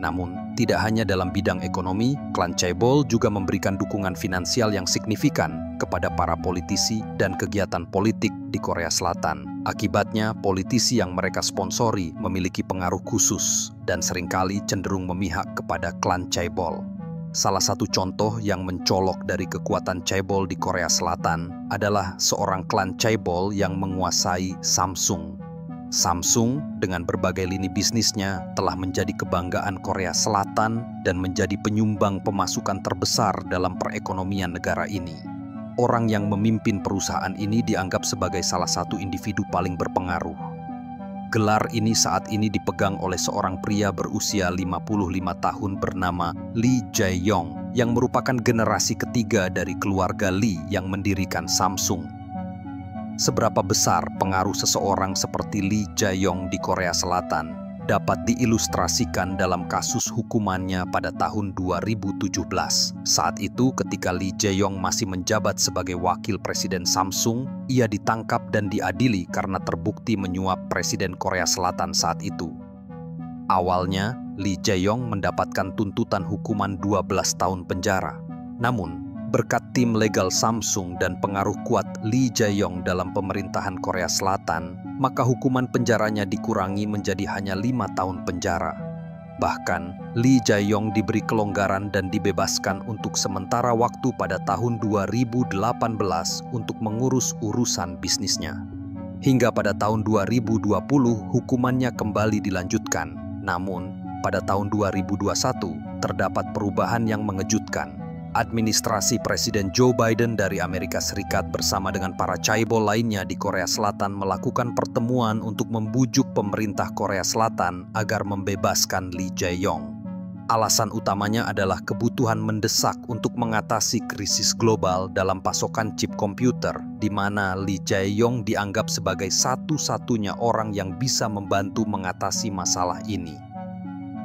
Namun, tidak hanya dalam bidang ekonomi, klan Chaebol juga memberikan dukungan finansial yang signifikan kepada para politisi dan kegiatan politik di Korea Selatan. Akibatnya, politisi yang mereka sponsori memiliki pengaruh khusus dan seringkali cenderung memihak kepada klan Chaebol. Salah satu contoh yang mencolok dari kekuatan Chaebol di Korea Selatan adalah seorang klan Chaebol yang menguasai Samsung. Samsung dengan berbagai lini bisnisnya telah menjadi kebanggaan Korea Selatan dan menjadi penyumbang pemasukan terbesar dalam perekonomian negara ini. Orang yang memimpin perusahaan ini dianggap sebagai salah satu individu paling berpengaruh. Gelar ini saat ini dipegang oleh seorang pria berusia 55 tahun bernama Lee Jae-yong yang merupakan generasi ketiga dari keluarga Lee yang mendirikan Samsung. Seberapa besar pengaruh seseorang seperti Lee Jae-yong di Korea Selatan dapat diilustrasikan dalam kasus hukumannya pada tahun 2017. Saat itu ketika Lee Jae-yong masih menjabat sebagai wakil presiden Samsung, ia ditangkap dan diadili karena terbukti menyuap Presiden Korea Selatan saat itu. Awalnya, Lee Jae-yong mendapatkan tuntutan hukuman 12 tahun penjara. Namun, berkat tim legal Samsung dan pengaruh kuat Lee Jae-yong dalam pemerintahan Korea Selatan, maka hukuman penjaranya dikurangi menjadi hanya 5 tahun penjara. Bahkan, Lee Jae-yong diberi kelonggaran dan dibebaskan untuk sementara waktu pada tahun 2018 untuk mengurus urusan bisnisnya. Hingga pada tahun 2020, hukumannya kembali dilanjutkan. Namun, pada tahun 2021, terdapat perubahan yang mengejutkan. Administrasi Presiden Joe Biden dari Amerika Serikat bersama dengan para Chaebol lainnya di Korea Selatan melakukan pertemuan untuk membujuk pemerintah Korea Selatan agar membebaskan Lee Jae-yong. Alasan utamanya adalah kebutuhan mendesak untuk mengatasi krisis global dalam pasokan chip komputer, di mana Lee Jae-yong dianggap sebagai satu-satunya orang yang bisa membantu mengatasi masalah ini.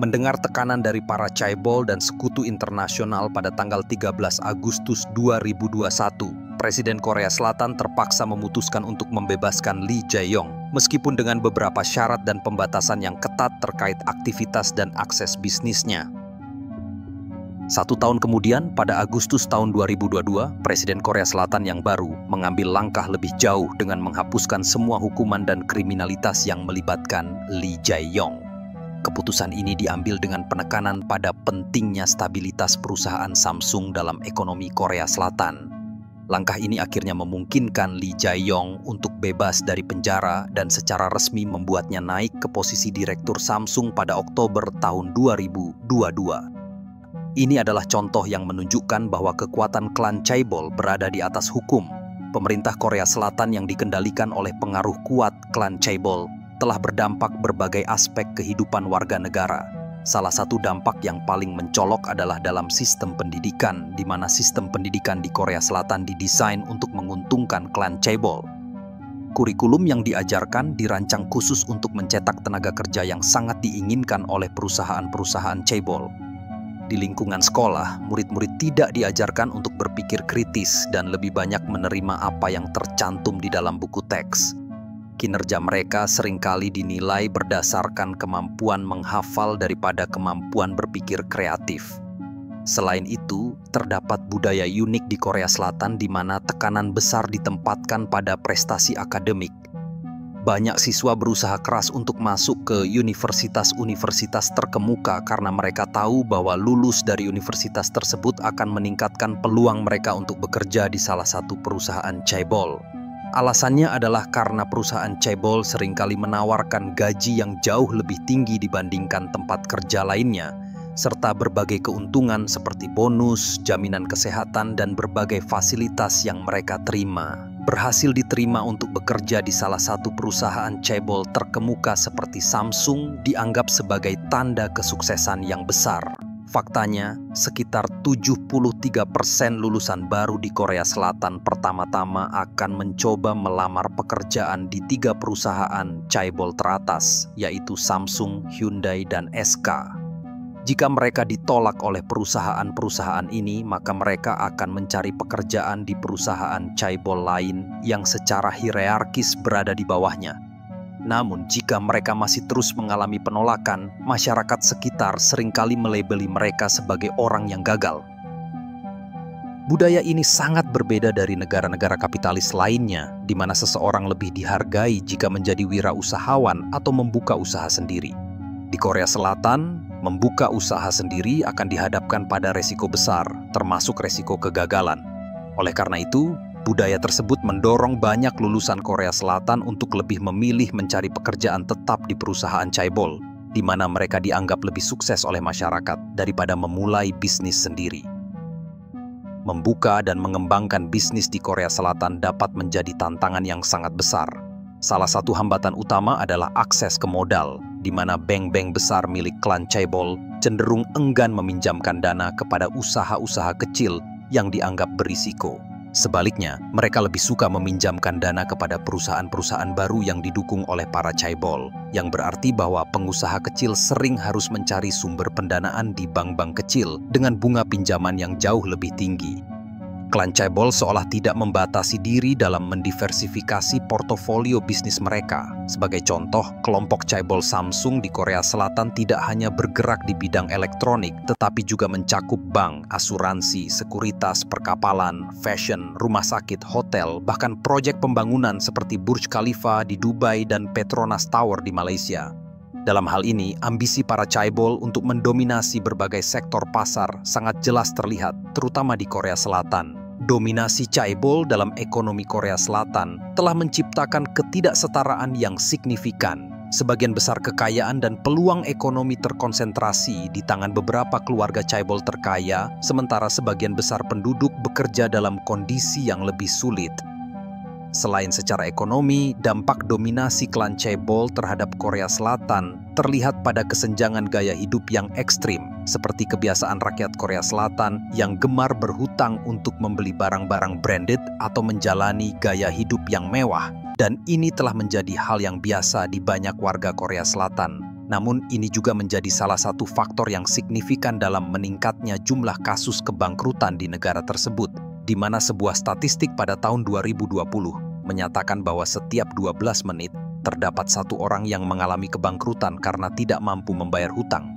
Mendengar tekanan dari para chaebol dan sekutu internasional pada tanggal 13 Agustus 2021, Presiden Korea Selatan terpaksa memutuskan untuk membebaskan Lee Jae-yong, meskipun dengan beberapa syarat dan pembatasan yang ketat terkait aktivitas dan akses bisnisnya. 1 tahun kemudian, pada Agustus tahun 2022, Presiden Korea Selatan yang baru mengambil langkah lebih jauh dengan menghapuskan semua hukuman dan kriminalitas yang melibatkan Lee Jae-yong. Keputusan ini diambil dengan penekanan pada pentingnya stabilitas perusahaan Samsung dalam ekonomi Korea Selatan. Langkah ini akhirnya memungkinkan Lee Jae-yong untuk bebas dari penjara dan secara resmi membuatnya naik ke posisi direktur Samsung pada Oktober tahun 2022. Ini adalah contoh yang menunjukkan bahwa kekuatan klan chaebol berada di atas hukum. Pemerintah Korea Selatan yang dikendalikan oleh pengaruh kuat klan chaebol telah berdampak berbagai aspek kehidupan warga negara. Salah satu dampak yang paling mencolok adalah dalam sistem pendidikan, di mana sistem pendidikan di Korea Selatan didesain untuk menguntungkan klan chaebol. Kurikulum yang diajarkan dirancang khusus untuk mencetak tenaga kerja yang sangat diinginkan oleh perusahaan-perusahaan chaebol. Di lingkungan sekolah, murid-murid tidak diajarkan untuk berpikir kritis dan lebih banyak menerima apa yang tercantum di dalam buku teks. Kinerja mereka seringkali dinilai berdasarkan kemampuan menghafal daripada kemampuan berpikir kreatif. Selain itu, terdapat budaya unik di Korea Selatan di mana tekanan besar ditempatkan pada prestasi akademik. Banyak siswa berusaha keras untuk masuk ke universitas-universitas terkemuka karena mereka tahu bahwa lulus dari universitas tersebut akan meningkatkan peluang mereka untuk bekerja di salah satu perusahaan chaebol. Alasannya adalah karena perusahaan chaebol seringkali menawarkan gaji yang jauh lebih tinggi dibandingkan tempat kerja lainnya, serta berbagai keuntungan seperti bonus, jaminan kesehatan, dan berbagai fasilitas yang mereka terima. Berhasil diterima untuk bekerja di salah satu perusahaan chaebol terkemuka seperti Samsung dianggap sebagai tanda kesuksesan yang besar. Faktanya, sekitar 73% lulusan baru di Korea Selatan pertama-tama akan mencoba melamar pekerjaan di 3 perusahaan chaebol teratas, yaitu Samsung, Hyundai, dan SK. Jika mereka ditolak oleh perusahaan-perusahaan ini, maka mereka akan mencari pekerjaan di perusahaan chaebol lain yang secara hierarkis berada di bawahnya. Namun, jika mereka masih terus mengalami penolakan, masyarakat sekitar seringkali melabeli mereka sebagai orang yang gagal. Budaya ini sangat berbeda dari negara-negara kapitalis lainnya, di mana seseorang lebih dihargai jika menjadi wirausahawan atau membuka usaha sendiri. Di Korea Selatan, membuka usaha sendiri akan dihadapkan pada resiko besar, termasuk resiko kegagalan. Oleh karena itu, budaya tersebut mendorong banyak lulusan Korea Selatan untuk lebih memilih mencari pekerjaan tetap di perusahaan chaebol, di mana mereka dianggap lebih sukses oleh masyarakat daripada memulai bisnis sendiri. Membuka dan mengembangkan bisnis di Korea Selatan dapat menjadi tantangan yang sangat besar. Salah satu hambatan utama adalah akses ke modal, di mana bank-bank besar milik klan chaebol cenderung enggan meminjamkan dana kepada usaha-usaha kecil yang dianggap berisiko. Sebaliknya, mereka lebih suka meminjamkan dana kepada perusahaan-perusahaan baru yang didukung oleh para chaebol, yang berarti bahwa pengusaha kecil sering harus mencari sumber pendanaan di bank-bank kecil dengan bunga pinjaman yang jauh lebih tinggi. Klan chaebol seolah tidak membatasi diri dalam mendiversifikasi portofolio bisnis mereka. Sebagai contoh, kelompok chaebol Samsung di Korea Selatan tidak hanya bergerak di bidang elektronik, tetapi juga mencakup bank, asuransi, sekuritas, perkapalan, fashion, rumah sakit, hotel, bahkan proyek pembangunan seperti Burj Khalifa di Dubai dan Petronas Tower di Malaysia. Dalam hal ini, ambisi para chaebol untuk mendominasi berbagai sektor pasar sangat jelas terlihat, terutama di Korea Selatan. Dominasi chaebol dalam ekonomi Korea Selatan telah menciptakan ketidaksetaraan yang signifikan. Sebagian besar kekayaan dan peluang ekonomi terkonsentrasi di tangan beberapa keluarga chaebol terkaya, sementara sebagian besar penduduk bekerja dalam kondisi yang lebih sulit. Selain secara ekonomi, dampak dominasi klan Chaebol terhadap Korea Selatan terlihat pada kesenjangan gaya hidup yang ekstrim, seperti kebiasaan rakyat Korea Selatan yang gemar berhutang untuk membeli barang-barang branded atau menjalani gaya hidup yang mewah. Dan ini telah menjadi hal yang biasa di banyak warga Korea Selatan. Namun ini juga menjadi salah satu faktor yang signifikan dalam meningkatnya jumlah kasus kebangkrutan di negara tersebut, di mana sebuah statistik pada tahun 2020 menyatakan bahwa setiap 12 menit terdapat satu orang yang mengalami kebangkrutan karena tidak mampu membayar hutang.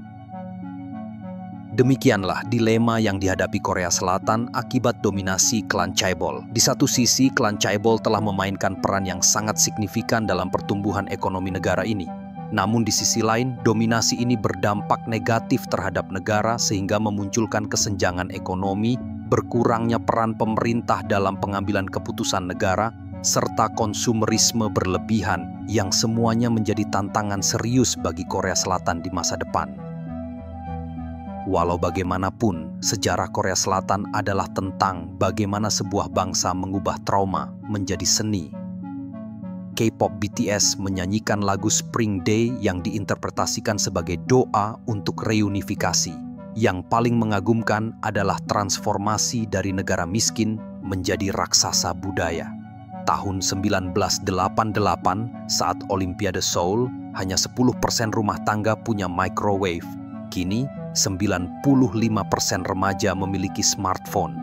Demikianlah dilema yang dihadapi Korea Selatan akibat dominasi klan Chaebol. Di satu sisi, klan Chaebol telah memainkan peran yang sangat signifikan dalam pertumbuhan ekonomi negara ini. Namun di sisi lain, dominasi ini berdampak negatif terhadap negara sehingga memunculkan kesenjangan ekonomi, berkurangnya peran pemerintah dalam pengambilan keputusan negara, serta konsumerisme berlebihan yang semuanya menjadi tantangan serius bagi Korea Selatan di masa depan. Walau bagaimanapun, sejarah Korea Selatan adalah tentang bagaimana sebuah bangsa mengubah trauma menjadi seni. K-pop BTS menyanyikan lagu Spring Day yang diinterpretasikan sebagai doa untuk reunifikasi. Yang paling mengagumkan adalah transformasi dari negara miskin menjadi raksasa budaya. Tahun 1988, saat Olimpiade Seoul, hanya 10% rumah tangga punya microwave. Kini, 95% remaja memiliki smartphone.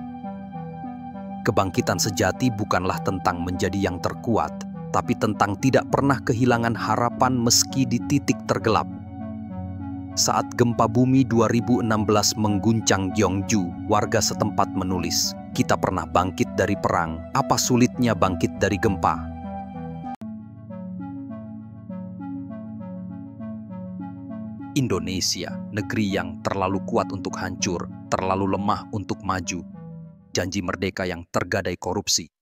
Kebangkitan sejati bukanlah tentang menjadi yang terkuat, tapi tentang tidak pernah kehilangan harapan meski di titik tergelap. Saat gempa bumi 2016 mengguncang Gyeongju, warga setempat menulis, "Kita pernah bangkit dari perang, apa sulitnya bangkit dari gempa?" Indonesia, negeri yang terlalu kuat untuk hancur, terlalu lemah untuk maju. Janji merdeka yang tergadai korupsi.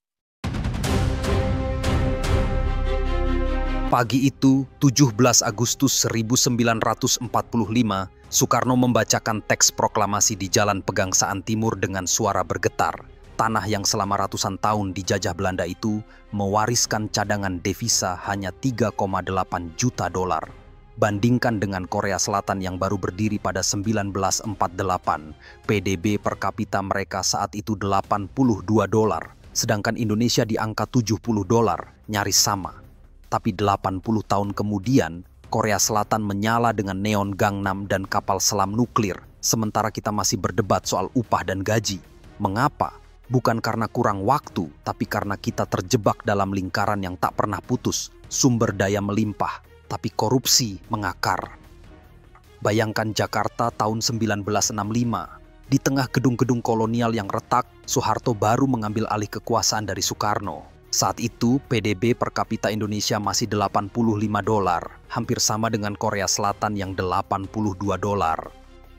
Pagi itu, 17 Agustus 1945, Soekarno membacakan teks proklamasi di Jalan Pegangsaan Timur dengan suara bergetar. Tanah yang selama ratusan tahun dijajah Belanda itu mewariskan cadangan devisa hanya 3,8 juta dolar. Bandingkan dengan Korea Selatan yang baru berdiri pada 1948, PDB per kapita mereka saat itu 82 dolar, sedangkan Indonesia di angka 70 dolar, nyaris sama. Tapi 80 tahun kemudian, Korea Selatan menyala dengan neon Gangnam dan kapal selam nuklir, sementara kita masih berdebat soal upah dan gaji. Mengapa? Bukan karena kurang waktu, tapi karena kita terjebak dalam lingkaran yang tak pernah putus, sumber daya melimpah, tapi korupsi mengakar. Bayangkan Jakarta tahun 1965. Di tengah gedung-gedung kolonial yang retak, Soeharto baru mengambil alih kekuasaan dari Soekarno. Saat itu, PDB per kapita Indonesia masih 85 dolar, hampir sama dengan Korea Selatan yang 82 dolar.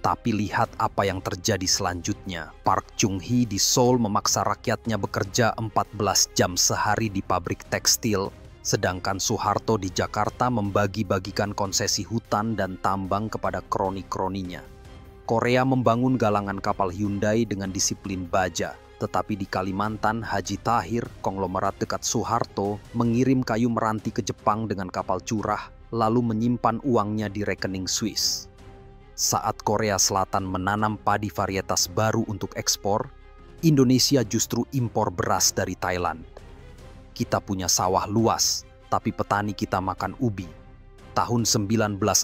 Tapi lihat apa yang terjadi selanjutnya. Park Chung-hee di Seoul memaksa rakyatnya bekerja 14 jam sehari di pabrik tekstil, sedangkan Soeharto di Jakarta membagi-bagikan konsesi hutan dan tambang kepada kroni-kroninya. Korea membangun galangan kapal Hyundai dengan disiplin baja. Tetapi di Kalimantan, Haji Tahir, konglomerat dekat Soeharto, mengirim kayu meranti ke Jepang dengan kapal curah, lalu menyimpan uangnya di rekening Swiss. Saat Korea Selatan menanam padi varietas baru untuk ekspor, Indonesia justru impor beras dari Thailand. Kita punya sawah luas, tapi petani kita makan ubi. Tahun 1967,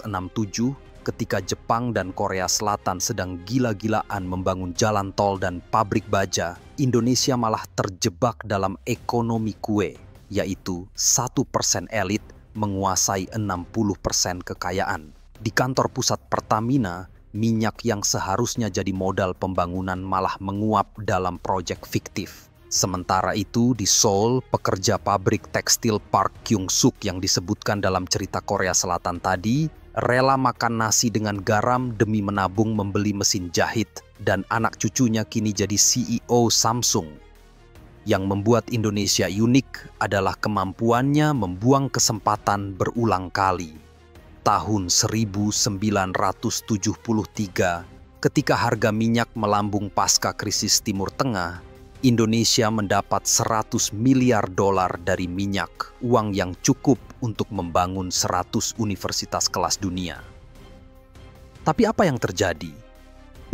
ketika Jepang dan Korea Selatan sedang gila-gilaan membangun jalan tol dan pabrik baja, Indonesia malah terjebak dalam ekonomi kue, yaitu 1% elit menguasai 60% kekayaan. Di kantor pusat Pertamina, minyak yang seharusnya jadi modal pembangunan malah menguap dalam proyek fiktif. Sementara itu, di Seoul, pekerja pabrik tekstil Park Kyung-suk yang disebutkan dalam cerita Korea Selatan tadi, rela makan nasi dengan garam demi menabung membeli mesin jahit, dan anak cucunya kini jadi CEO Samsung. Yang membuat Indonesia unik adalah kemampuannya membuang kesempatan berulang kali. Tahun 1973, ketika harga minyak melambung pasca krisis Timur Tengah, Indonesia mendapat 100 miliar dolar dari minyak, uang yang cukup untuk membangun 100 universitas kelas dunia. Tapi apa yang terjadi?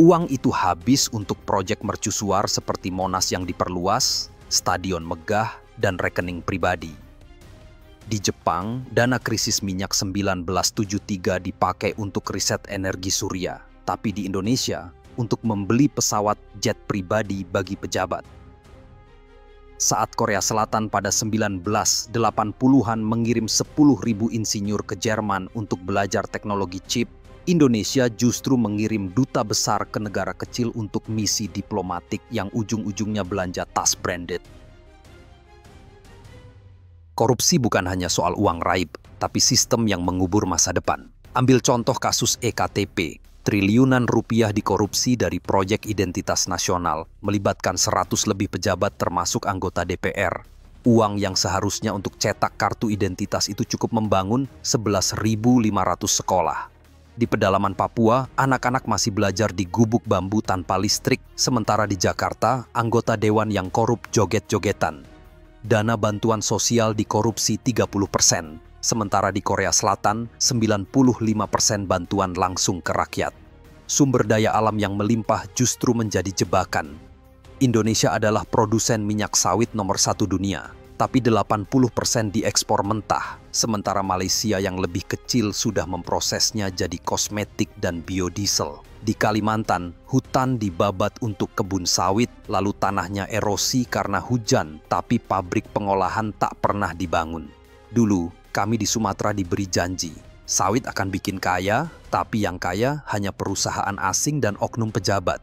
Uang itu habis untuk proyek mercusuar seperti Monas yang diperluas, stadion megah, dan rekening pribadi. Di Jepang, dana krisis minyak 1973 dipakai untuk riset energi surya, tapi di Indonesia untuk membeli pesawat jet pribadi bagi pejabat. Saat Korea Selatan pada 1980-an mengirim 10.000 insinyur ke Jerman untuk belajar teknologi chip, Indonesia justru mengirim duta besar ke negara kecil untuk misi diplomatik yang ujung-ujungnya belanja tas branded. Korupsi bukan hanya soal uang raib, tapi sistem yang mengubur masa depan. Ambil contoh kasus EKTP. Triliunan rupiah dikorupsi dari proyek identitas nasional, melibatkan 100 lebih pejabat termasuk anggota DPR. Uang yang seharusnya untuk cetak kartu identitas itu cukup membangun 11.500 sekolah. Di pedalaman Papua, anak-anak masih belajar di gubuk bambu tanpa listrik, sementara di Jakarta, anggota dewan yang korup joget-jogetan. Dana bantuan sosial dikorupsi 30%. Sementara di Korea Selatan, 95% bantuan langsung ke rakyat. Sumber daya alam yang melimpah justru menjadi jebakan. Indonesia adalah produsen minyak sawit nomor 1 dunia, tapi 80% diekspor mentah, sementara Malaysia yang lebih kecil sudah memprosesnya jadi kosmetik dan biodiesel. Di Kalimantan, hutan dibabat untuk kebun sawit, lalu tanahnya erosi karena hujan, tapi pabrik pengolahan tak pernah dibangun. Dulu, kami di Sumatera diberi janji, sawit akan bikin kaya, tapi yang kaya hanya perusahaan asing dan oknum pejabat.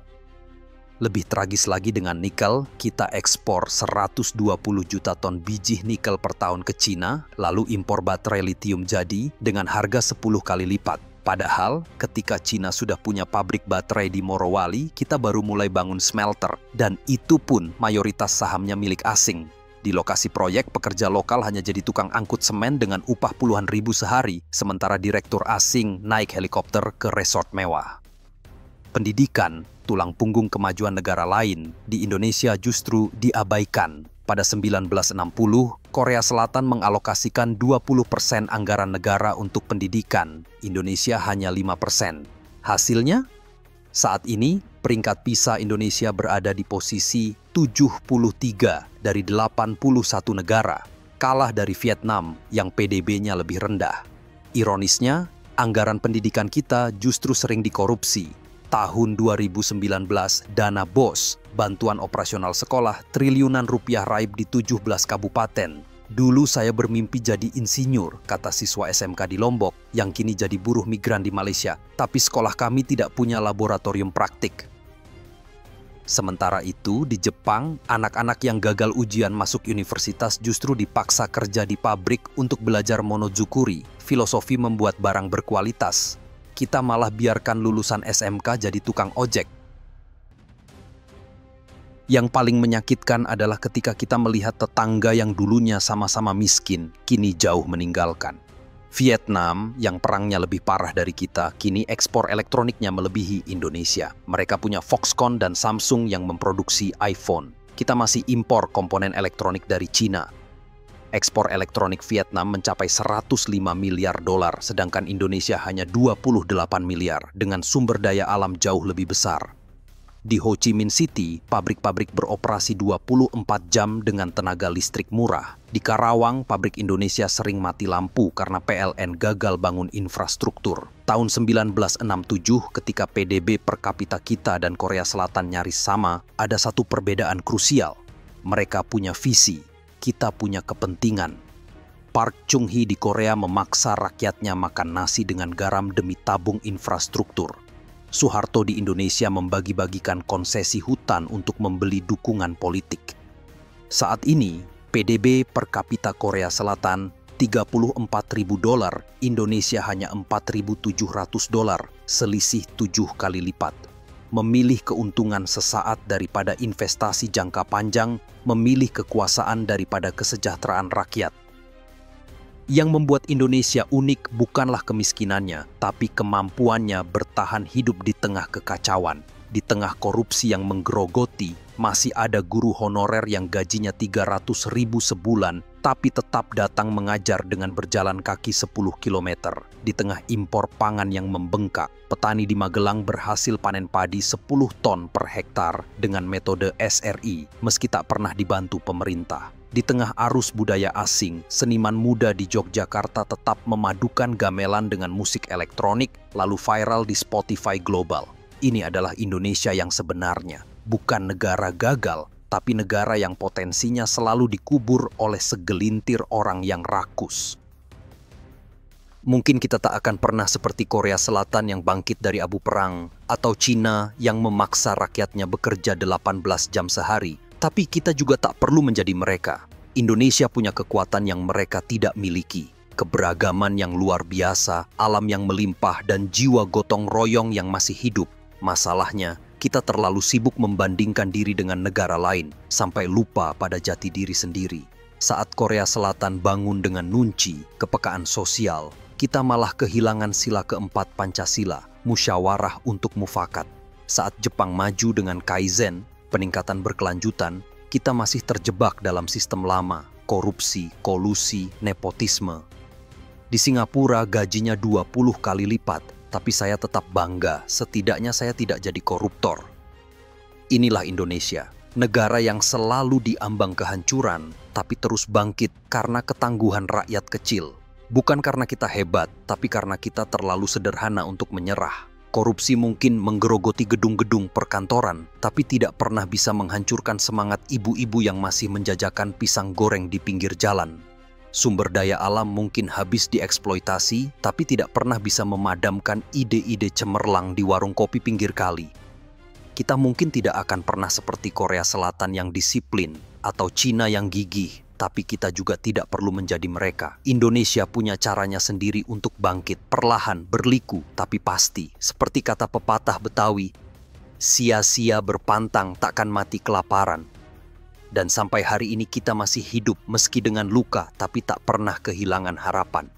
Lebih tragis lagi dengan nikel, kita ekspor 120 juta ton biji nikel per tahun ke Cina, lalu impor baterai litium jadi dengan harga 10 kali lipat. Padahal, ketika Cina sudah punya pabrik baterai di Morowali, kita baru mulai bangun smelter, dan itu pun mayoritas sahamnya milik asing. Di lokasi proyek, pekerja lokal hanya jadi tukang angkut semen dengan upah puluhan ribu sehari, sementara direktur asing naik helikopter ke resort mewah. Pendidikan, tulang punggung kemajuan negara lain, di Indonesia justru diabaikan. Pada 1960, Korea Selatan mengalokasikan 20% anggaran negara untuk pendidikan, Indonesia hanya 5%. Hasilnya? Saat ini, peringkat PISA Indonesia berada di posisi 73 dari 81 negara, kalah dari Vietnam yang PDB-nya lebih rendah. Ironisnya, anggaran pendidikan kita justru sering dikorupsi. Tahun 2019, dana BOS, bantuan operasional sekolah, triliunan rupiah raib di 17 kabupaten. Dulu saya bermimpi jadi insinyur, kata siswa SMK di Lombok, yang kini jadi buruh migran di Malaysia. Tapi sekolah kami tidak punya laboratorium praktik. Sementara itu, di Jepang, anak-anak yang gagal ujian masuk universitas justru dipaksa kerja di pabrik untuk belajar monozukuri, filosofi membuat barang berkualitas. Kita malah biarkan lulusan SMK jadi tukang ojek. Yang paling menyakitkan adalah ketika kita melihat tetangga yang dulunya sama-sama miskin, kini jauh meninggalkan. Vietnam, yang perangnya lebih parah dari kita, kini ekspor elektroniknya melebihi Indonesia. Mereka punya Foxconn dan Samsung yang memproduksi iPhone. Kita masih impor komponen elektronik dari Cina. Ekspor elektronik Vietnam mencapai 105 miliar dolar, sedangkan Indonesia hanya 28 miliar, dengan sumber daya alam jauh lebih besar. Di Ho Chi Minh City, pabrik-pabrik beroperasi 24 jam dengan tenaga listrik murah. Di Karawang, pabrik Indonesia sering mati lampu karena PLN gagal bangun infrastruktur. Tahun 1967, ketika PDB per kapita kita dan Korea Selatan nyaris sama, ada satu perbedaan krusial. Mereka punya visi, kita punya kepentingan. Park Chung-hee di Korea memaksa rakyatnya makan nasi dengan garam demi tabung infrastruktur. Soeharto di Indonesia membagi-bagikan konsesi hutan untuk membeli dukungan politik. Saat ini, PDB per kapita Korea Selatan 34.000 dolar, Indonesia hanya 4.700 dolar, selisih 7 kali lipat. Memilih keuntungan sesaat daripada investasi jangka panjang, memilih kekuasaan daripada kesejahteraan rakyat. Yang membuat Indonesia unik bukanlah kemiskinannya, tapi kemampuannya bertahan hidup di tengah kekacauan. Di tengah korupsi yang menggerogoti, masih ada guru honorer yang gajinya 300.000 sebulan, tapi tetap datang mengajar dengan berjalan kaki 10 km. Di tengah impor pangan yang membengkak, petani di Magelang berhasil panen padi 10 ton per hektar dengan metode SRI, meski tak pernah dibantu pemerintah. Di tengah arus budaya asing, seniman muda di Yogyakarta tetap memadukan gamelan dengan musik elektronik, lalu viral di Spotify global. Ini adalah Indonesia yang sebenarnya, bukan negara gagal, tapi negara yang potensinya selalu dikubur oleh segelintir orang yang rakus. Mungkin kita tak akan pernah seperti Korea Selatan yang bangkit dari abu perang, atau Cina yang memaksa rakyatnya bekerja 18 jam sehari, tapi kita juga tak perlu menjadi mereka. Indonesia punya kekuatan yang mereka tidak miliki. Keberagaman yang luar biasa, alam yang melimpah, dan jiwa gotong royong yang masih hidup. Masalahnya, kita terlalu sibuk membandingkan diri dengan negara lain, sampai lupa pada jati diri sendiri. Saat Korea Selatan bangun dengan nunci, kepekaan sosial, kita malah kehilangan sila keempat Pancasila, musyawarah untuk mufakat. Saat Jepang maju dengan Kaizen, peningkatan berkelanjutan, kita masih terjebak dalam sistem lama, korupsi, kolusi, nepotisme. Di Singapura gajinya 20 kali lipat, tapi saya tetap bangga, setidaknya saya tidak jadi koruptor. Inilah Indonesia, negara yang selalu diambang kehancuran, tapi terus bangkit karena ketangguhan rakyat kecil. Bukan karena kita hebat, tapi karena kita terlalu sederhana untuk menyerah. Korupsi mungkin menggerogoti gedung-gedung perkantoran, tapi tidak pernah bisa menghancurkan semangat ibu-ibu yang masih menjajakan pisang goreng di pinggir jalan. Sumber daya alam mungkin habis dieksploitasi, tapi tidak pernah bisa memadamkan ide-ide cemerlang di warung kopi pinggir kali. Kita mungkin tidak akan pernah seperti Korea Selatan yang disiplin, atau Cina yang gigih, tapi kita juga tidak perlu menjadi mereka. Indonesia punya caranya sendiri untuk bangkit, perlahan, berliku, tapi pasti. Seperti kata pepatah Betawi, sia-sia berpantang takkan mati kelaparan. Dan sampai hari ini kita masih hidup meski dengan luka, tapi tak pernah kehilangan harapan.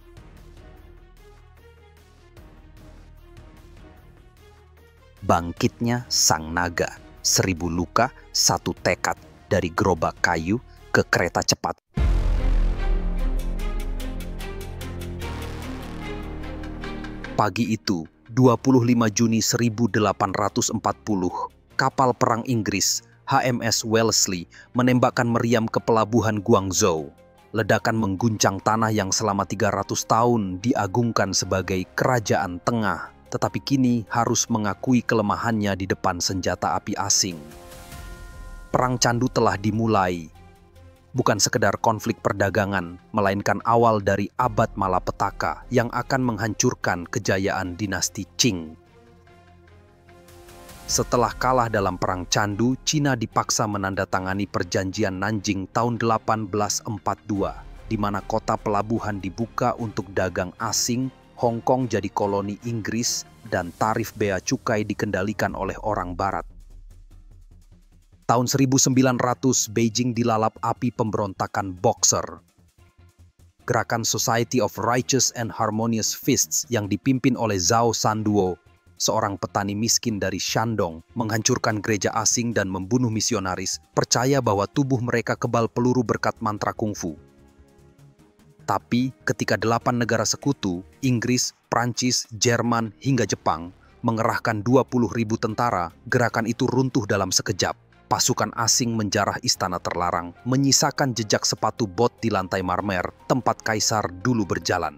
Bangkitnya sang naga, 1000 luka, 1 tekad, dari gerobak kayu ke kereta cepat. Pagi itu, 25 Juni 1840, kapal perang Inggris HMS Wellesley menembakkan meriam ke pelabuhan Guangzhou. Ledakan mengguncang tanah yang selama 300 tahun diagungkan sebagai kerajaan tengah, tetapi kini harus mengakui kelemahannya di depan senjata api asing. Perang Candu telah dimulai. Bukan sekedar konflik perdagangan, melainkan awal dari abad malapetaka yang akan menghancurkan kejayaan dinasti Qing. Setelah kalah dalam Perang Candu, Cina dipaksa menandatangani Perjanjian Nanjing tahun 1842, di mana kota pelabuhan dibuka untuk dagang asing, Hong Kong jadi koloni Inggris, dan tarif bea cukai dikendalikan oleh orang Barat. Tahun 1900, Beijing dilalap api pemberontakan Boxer. Gerakan Society of Righteous and Harmonious Fists yang dipimpin oleh Zhao Sanduo, seorang petani miskin dari Shandong, menghancurkan gereja asing dan membunuh misionaris, percaya bahwa tubuh mereka kebal peluru berkat mantra kungfu. Tapi ketika 8 negara sekutu, Inggris, Prancis, Jerman, hingga Jepang, mengerahkan 20.000 tentara, gerakan itu runtuh dalam sekejap. Pasukan asing menjarah istana terlarang, menyisakan jejak sepatu bot di lantai marmer, tempat kaisar dulu berjalan.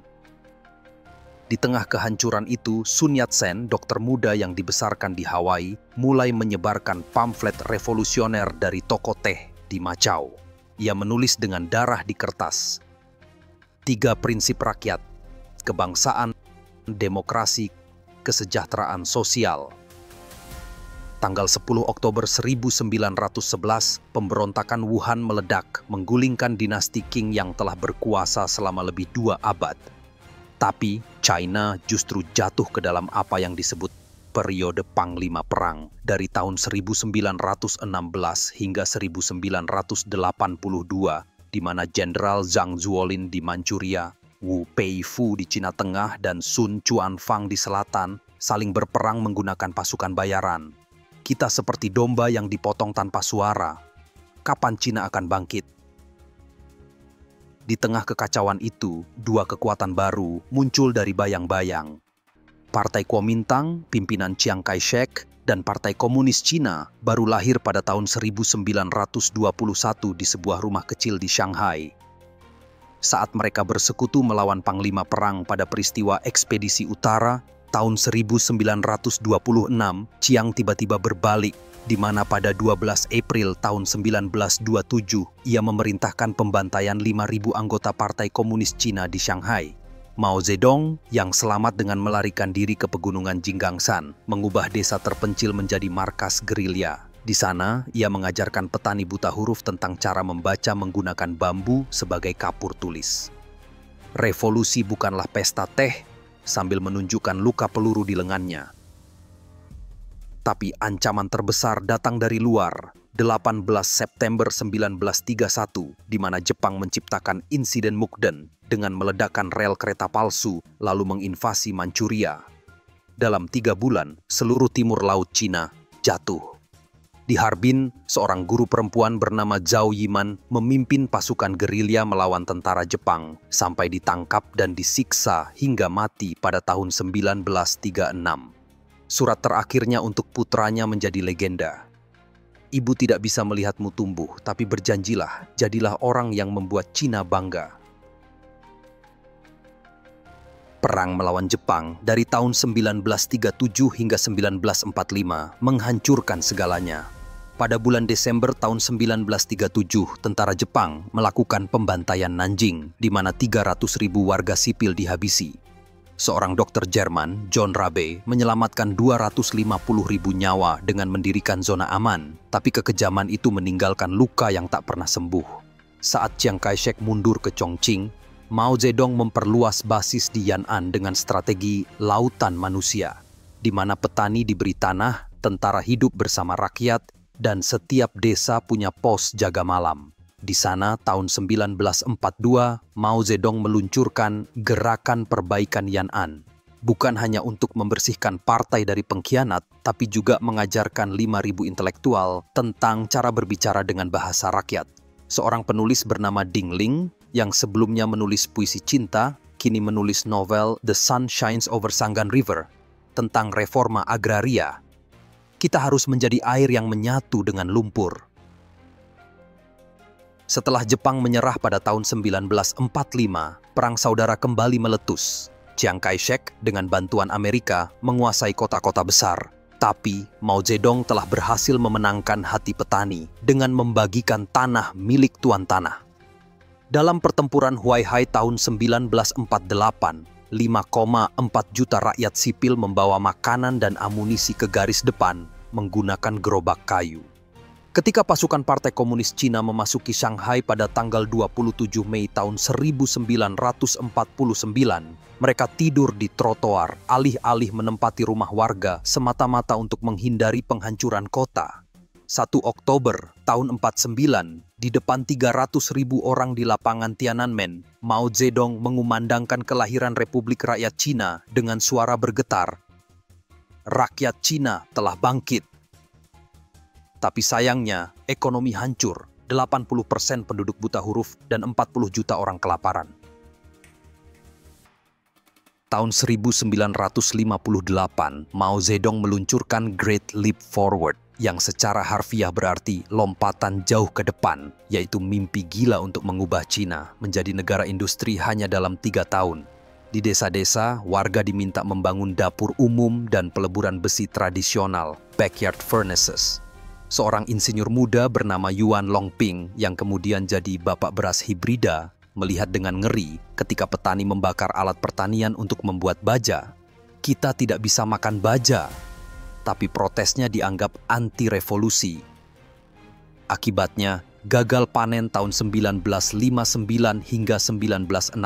Di tengah kehancuran itu, Sun Yat-sen, dokter muda yang dibesarkan di Hawaii, mulai menyebarkan pamflet revolusioner dari toko teh di Macau. Ia menulis dengan darah di kertas, 3 prinsip rakyat, kebangsaan, demokrasi, kesejahteraan sosial. Tanggal 10 Oktober 1911, pemberontakan Wuhan meledak, menggulingkan dinasti Qing yang telah berkuasa selama lebih 2 abad. Tapi, China justru jatuh ke dalam apa yang disebut periode Panglima Perang dari tahun 1916 hingga 1982, di mana Jenderal Zhang Zuolin di Manchuria, Wu Peifu di Cina Tengah, dan Sun Chuanfang di selatan saling berperang menggunakan pasukan bayaran. Kita seperti domba yang dipotong tanpa suara. Kapan Cina akan bangkit? Di tengah kekacauan itu, dua kekuatan baru muncul dari bayang-bayang. Partai Kuomintang, pimpinan Chiang Kai-shek, dan Partai Komunis Cina baru lahir pada tahun 1921 di sebuah rumah kecil di Shanghai. Saat mereka bersekutu melawan Panglima Perang pada peristiwa Ekspedisi Utara, tahun 1926, Chiang tiba-tiba berbalik, di mana pada 12 April tahun 1927 ia memerintahkan pembantaian 5.000 anggota Partai Komunis Cina di Shanghai. Mao Zedong yang selamat dengan melarikan diri ke pegunungan Jinggangshan, mengubah desa terpencil menjadi markas gerilya. Di sana, ia mengajarkan petani buta huruf tentang cara membaca menggunakan bambu sebagai kapur tulis. Revolusi bukanlah pesta teh sambil menunjukkan luka peluru di lengannya. Tapi ancaman terbesar datang dari luar, 18 September 1931, di mana Jepang menciptakan insiden Mukden dengan meledakkan rel kereta palsu lalu menginvasi Manchuria. Dalam 3 bulan, seluruh timur laut Cina jatuh. Di Harbin, seorang guru perempuan bernama Zhao Yiman memimpin pasukan gerilya melawan tentara Jepang sampai ditangkap dan disiksa hingga mati pada tahun 1936. Surat terakhirnya untuk putranya menjadi legenda. Ibu tidak bisa melihatmu tumbuh, tapi berjanjilah, jadilah orang yang membuat Cina bangga. Perang melawan Jepang dari tahun 1937 hingga 1945 menghancurkan segalanya. Pada bulan Desember tahun 1937, tentara Jepang melakukan pembantaian Nanjing, di mana 300.000 warga sipil dihabisi. Seorang dokter Jerman, John Rabe, menyelamatkan 250.000 nyawa dengan mendirikan zona aman, tapi kekejaman itu meninggalkan luka yang tak pernah sembuh. Saat Chiang Kai-shek mundur ke Chongqing, Mao Zedong memperluas basis di Yan'an dengan strategi lautan manusia, di mana petani diberi tanah, tentara hidup bersama rakyat, dan setiap desa punya pos jaga malam. Di sana, tahun 1942, Mao Zedong meluncurkan Gerakan Perbaikan Yan'an. Bukan hanya untuk membersihkan partai dari pengkhianat, tapi juga mengajarkan 5.000 intelektual tentang cara berbicara dengan bahasa rakyat. Seorang penulis bernama Ding Ling, yang sebelumnya menulis puisi cinta, kini menulis novel The Sun Shines Over Sanggan River tentang reforma agraria. Kita harus menjadi air yang menyatu dengan lumpur. Setelah Jepang menyerah pada tahun 1945, Perang Saudara kembali meletus. Chiang Kai-shek dengan bantuan Amerika menguasai kota-kota besar. Tapi Mao Zedong telah berhasil memenangkan hati petani dengan membagikan tanah milik tuan tanah. Dalam pertempuran Huaihai tahun 1948, 5,4 juta rakyat sipil membawa makanan dan amunisi ke garis depan menggunakan gerobak kayu. Ketika pasukan Partai Komunis Cina memasuki Shanghai pada tanggal 27 Mei tahun 1949, mereka tidur di trotoar alih-alih menempati rumah warga semata-mata untuk menghindari penghancuran kota. 1 Oktober tahun 49, di depan 300.000 orang di lapangan Tiananmen, Mao Zedong mengumandangkan kelahiran Republik Rakyat Cina dengan suara bergetar. Rakyat Cina telah bangkit. Tapi sayangnya, ekonomi hancur, 80% penduduk buta huruf dan 40 juta orang kelaparan. Tahun 1958, Mao Zedong meluncurkan Great Leap Forward, yang secara harfiah berarti lompatan jauh ke depan, yaitu mimpi gila untuk mengubah Cina menjadi negara industri hanya dalam 3 tahun. Di desa-desa, warga diminta membangun dapur umum dan peleburan besi tradisional, backyard furnaces. Seorang insinyur muda bernama Yuan Longping yang kemudian jadi bapak beras hibrida melihat dengan ngeri ketika petani membakar alat pertanian untuk membuat baja. Kita tidak bisa makan baja, tapi protesnya dianggap anti-revolusi. Akibatnya, gagal panen tahun 1959 hingga 1961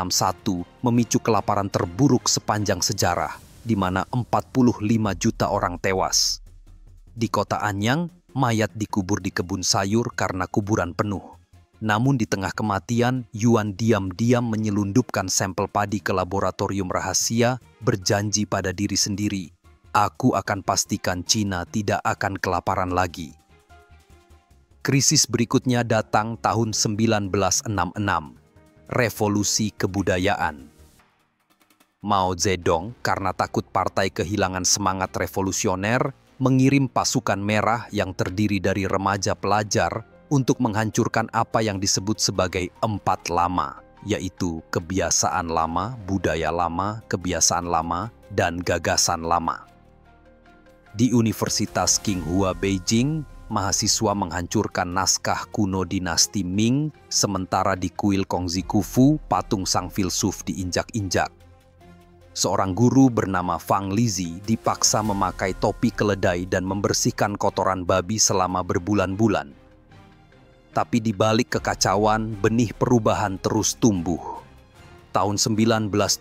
memicu kelaparan terburuk sepanjang sejarah, di mana 45 juta orang tewas. Di kota Anyang, mayat dikubur di kebun sayur karena kuburan penuh. Namun di tengah kematian, Yuan diam-diam menyelundupkan sampel padi ke laboratorium rahasia, berjanji pada diri sendiri, Aku akan pastikan Cina tidak akan kelaparan lagi. Krisis berikutnya datang tahun 1966. Revolusi kebudayaan. Mao Zedong, karena takut partai kehilangan semangat revolusioner, mengirim pasukan merah yang terdiri dari remaja pelajar untuk menghancurkan apa yang disebut sebagai 4 lama, yaitu kebiasaan lama, budaya lama, kebiasaan lama, dan gagasan lama. Di Universitas Tsinghua Beijing, mahasiswa menghancurkan naskah kuno dinasti Ming, sementara di kuil Kongzi Kufu, patung sang filsuf diinjak-injak. Seorang guru bernama Fang Lizi dipaksa memakai topi keledai dan membersihkan kotoran babi selama berbulan-bulan. Tapi di balik kekacauan, benih perubahan terus tumbuh. Tahun 1970,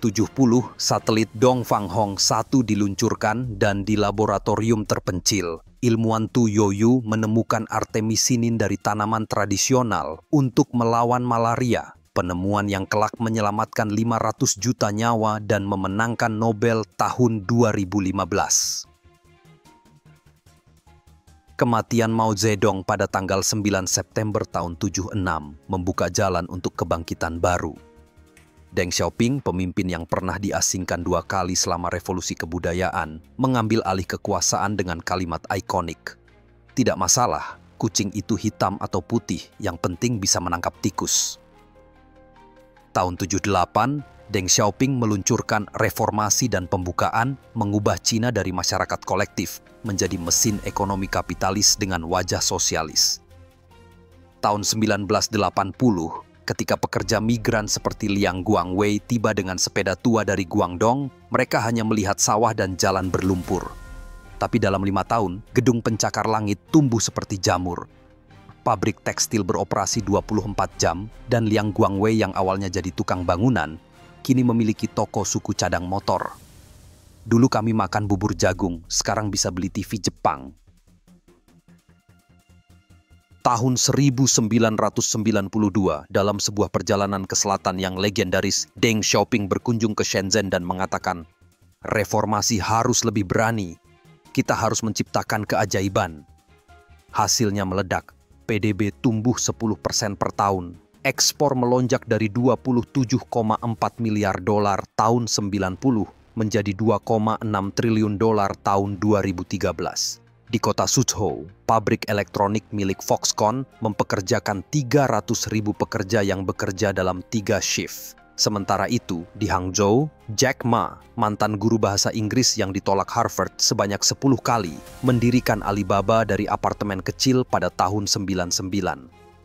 satelit Dongfang Hong 1 diluncurkan dan di laboratorium terpencil, ilmuwan Tu Yoyu menemukan artemisinin dari tanaman tradisional untuk melawan malaria. Penemuan yang kelak menyelamatkan 500 juta nyawa dan memenangkan Nobel tahun 2015. Kematian Mao Zedong pada tanggal 9 September tahun 76 membuka jalan untuk kebangkitan baru. Deng Xiaoping, pemimpin yang pernah diasingkan 2 kali selama revolusi kebudayaan, mengambil alih kekuasaan dengan kalimat ikonik. Tidak masalah, kucing itu hitam atau putih, yang penting bisa menangkap tikus. Tahun 78, Deng Xiaoping meluncurkan reformasi dan pembukaan, mengubah Cina dari masyarakat kolektif menjadi mesin ekonomi kapitalis dengan wajah sosialis. Tahun 1980, ketika pekerja migran seperti Liang Guangwei tiba dengan sepeda tua dari Guangdong, mereka hanya melihat sawah dan jalan berlumpur. Tapi dalam 5 tahun, gedung pencakar langit tumbuh seperti jamur. Pabrik tekstil beroperasi 24 jam, dan Liang Guangwei yang awalnya jadi tukang bangunan, kini memiliki toko suku cadang motor. Dulu kami makan bubur jagung, sekarang bisa beli TV Jepang. Tahun 1992, dalam sebuah perjalanan ke selatan yang legendaris, Deng Xiaoping berkunjung ke Shenzhen dan mengatakan, reformasi harus lebih berani. Kita harus menciptakan keajaiban. Hasilnya meledak. PDB tumbuh 10% per tahun. Ekspor melonjak dari 27,4 miliar dolar tahun 90 menjadi 2,6 triliun dolar tahun 2013. Di kota Suzhou, pabrik elektronik milik Foxconn mempekerjakan 300.000 pekerja yang bekerja dalam 3 shift. Sementara itu, di Hangzhou, Jack Ma, mantan guru bahasa Inggris yang ditolak Harvard sebanyak 10 kali, mendirikan Alibaba dari apartemen kecil pada tahun 99.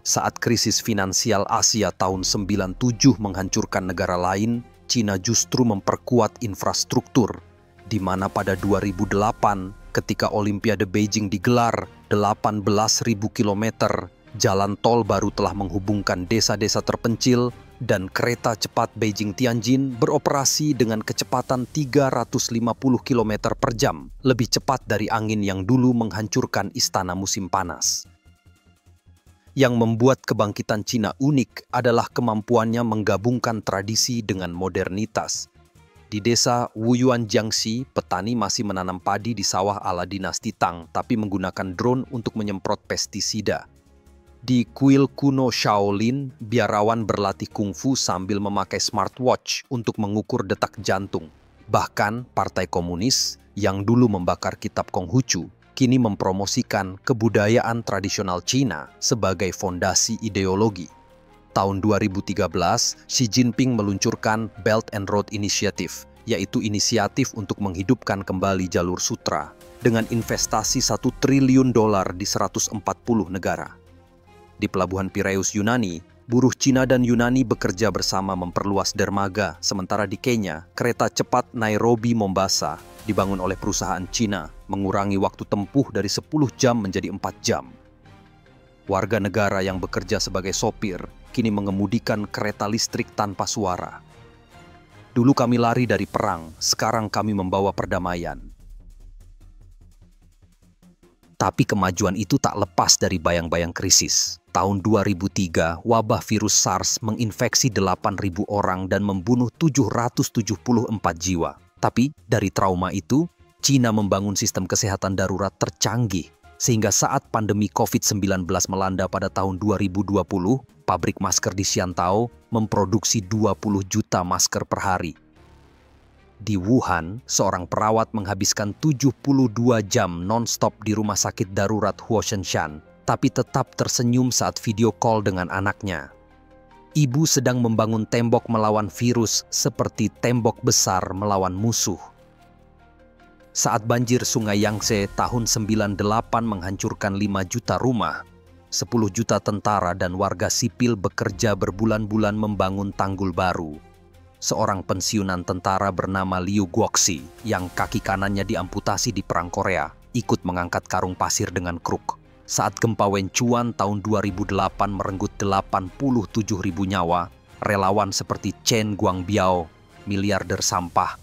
Saat krisis finansial Asia tahun 97 menghancurkan negara lain, Cina justru memperkuat infrastruktur, di mana pada 2008, ketika Olimpiade Beijing digelar, 18.000 kilometer jalan tol baru telah menghubungkan desa-desa terpencil dan kereta cepat Beijing-Tianjin beroperasi dengan kecepatan 350 km per jam, lebih cepat dari angin yang dulu menghancurkan istana musim panas. Yang membuat kebangkitan Cina unik adalah kemampuannya menggabungkan tradisi dengan modernitas. Di desa Wuyuan Jiangxi, petani masih menanam padi di sawah ala dinasti Tang, tapi menggunakan drone untuk menyemprot pestisida. Di kuil kuno Shaolin, biarawan berlatih kungfu sambil memakai smartwatch untuk mengukur detak jantung. Bahkan, Partai Komunis yang dulu membakar kitab Konghucu, kini mempromosikan kebudayaan tradisional Cina sebagai fondasi ideologi. Tahun 2013, Xi Jinping meluncurkan Belt and Road Initiative, yaitu inisiatif untuk menghidupkan kembali jalur sutra dengan investasi 1 triliun dolar di 140 negara. Di Pelabuhan Piraeus Yunani, buruh Cina dan Yunani bekerja bersama memperluas dermaga, sementara di Kenya, kereta cepat Nairobi-Mombasa dibangun oleh perusahaan Cina, mengurangi waktu tempuh dari 10 jam menjadi 4 jam. Warga negara yang bekerja sebagai sopir kini mengemudikan kereta listrik tanpa suara. Dulu kami lari dari perang, sekarang kami membawa perdamaian. Tapi kemajuan itu tak lepas dari bayang-bayang krisis. Tahun 2003, wabah virus SARS menginfeksi 8.000 orang dan membunuh 774 jiwa. Tapi dari trauma itu, Cina membangun sistem kesehatan darurat tercanggih, sehingga saat pandemi COVID-19 melanda pada tahun 2020, pabrik masker di Xiantao memproduksi 20 juta masker per hari. Di Wuhan, seorang perawat menghabiskan 72 jam non-stop di rumah sakit darurat Huoshenshan, tapi tetap tersenyum saat video call dengan anaknya. Ibu sedang membangun tembok melawan virus seperti tembok besar melawan musuh. Saat banjir Sungai Yangtze tahun 98 menghancurkan 5 juta rumah, 10 juta tentara dan warga sipil bekerja berbulan-bulan membangun tanggul baru. Seorang pensiunan tentara bernama Liu Guoxi yang kaki kanannya diamputasi di Perang Korea ikut mengangkat karung pasir dengan kruk. Saat gempa Wenchuan tahun 2008 merenggut 87.000 nyawa, relawan seperti Chen Guangbiao, miliarder sampah,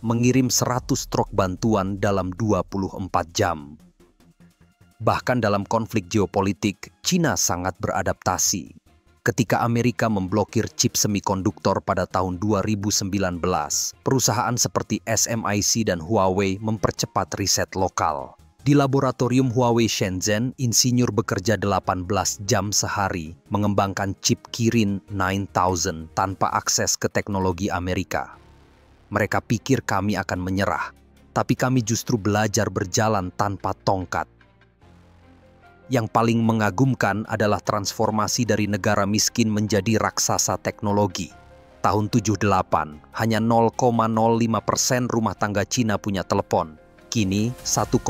mengirim 100 truk bantuan dalam 24 jam. Bahkan dalam konflik geopolitik, Cina sangat beradaptasi. Ketika Amerika memblokir chip semikonduktor pada tahun 2019, perusahaan seperti SMIC dan Huawei mempercepat riset lokal. Di laboratorium Huawei Shenzhen, insinyur bekerja 18 jam sehari mengembangkan chip Kirin 9000 tanpa akses ke teknologi Amerika. Mereka pikir kami akan menyerah, tapi kami justru belajar berjalan tanpa tongkat. Yang paling mengagumkan adalah transformasi dari negara miskin menjadi raksasa teknologi. Tahun 78, hanya 0,05% rumah tangga Cina punya telepon. Kini, 1,05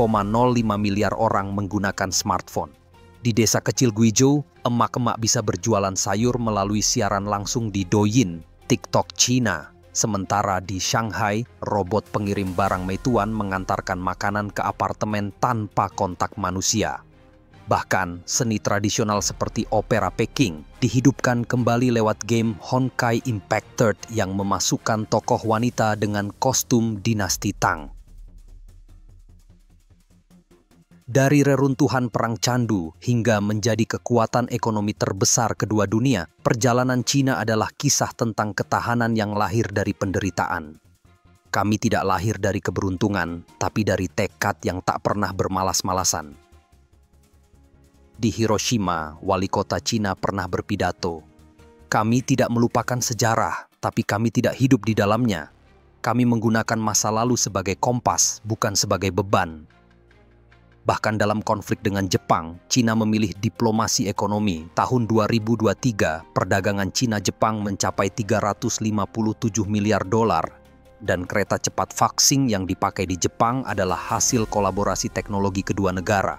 miliar orang menggunakan smartphone. Di desa kecil Guizhou, emak-emak bisa berjualan sayur melalui siaran langsung di Douyin, TikTok Cina. Sementara di Shanghai, robot pengirim barang Meituan mengantarkan makanan ke apartemen tanpa kontak manusia. Bahkan, seni tradisional seperti opera Peking dihidupkan kembali lewat game Honkai Impact Third yang memasukkan tokoh wanita dengan kostum dinasti Tang. Dari reruntuhan Perang Candu hingga menjadi kekuatan ekonomi terbesar kedua dunia, perjalanan Cina adalah kisah tentang ketahanan yang lahir dari penderitaan. Kami tidak lahir dari keberuntungan, tapi dari tekad yang tak pernah bermalas-malasan. Di Hiroshima, wali kota Cina pernah berpidato, "Kami tidak melupakan sejarah, tapi kami tidak hidup di dalamnya. Kami menggunakan masa lalu sebagai kompas, bukan sebagai beban." Bahkan dalam konflik dengan Jepang, Cina memilih diplomasi ekonomi. Tahun 2023, perdagangan Cina-Jepang mencapai 357 miliar dolar, dan kereta cepat Vaksin yang dipakai di Jepang adalah hasil kolaborasi teknologi kedua negara.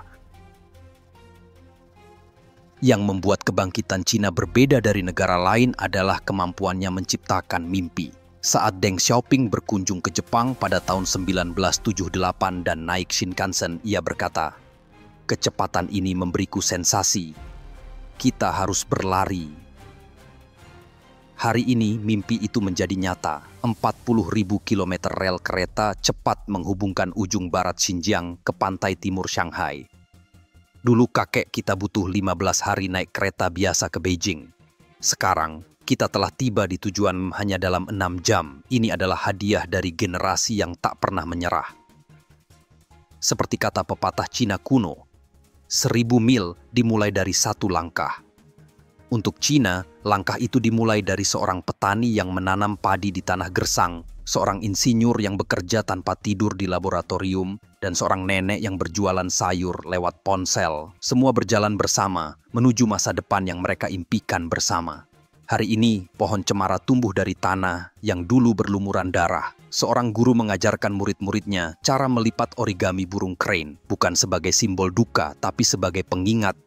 Yang membuat kebangkitan Cina berbeda dari negara lain adalah kemampuannya menciptakan mimpi. Saat Deng Xiaoping berkunjung ke Jepang pada tahun 1978 dan naik Shinkansen, ia berkata, "Kecepatan ini memberiku sensasi. Kita harus berlari." Hari ini mimpi itu menjadi nyata. 40.000 kilometer rel kereta cepat menghubungkan ujung barat Xinjiang ke pantai timur Shanghai. Dulu kakek kita butuh 15 hari naik kereta biasa ke Beijing. Sekarang, kita telah tiba di tujuan hanya dalam 6 jam. Ini adalah hadiah dari generasi yang tak pernah menyerah. Seperti kata pepatah Cina kuno, 1000 mil dimulai dari satu langkah. Untuk Cina, langkah itu dimulai dari seorang petani yang menanam padi di tanah gersang, seorang insinyur yang bekerja tanpa tidur di laboratorium, dan seorang nenek yang berjualan sayur lewat ponsel. Semua berjalan bersama menuju masa depan yang mereka impikan bersama. Hari ini, pohon cemara tumbuh dari tanah yang dulu berlumuran darah. Seorang guru mengajarkan murid-muridnya cara melipat origami burung crane, bukan sebagai simbol duka, tapi sebagai pengingat.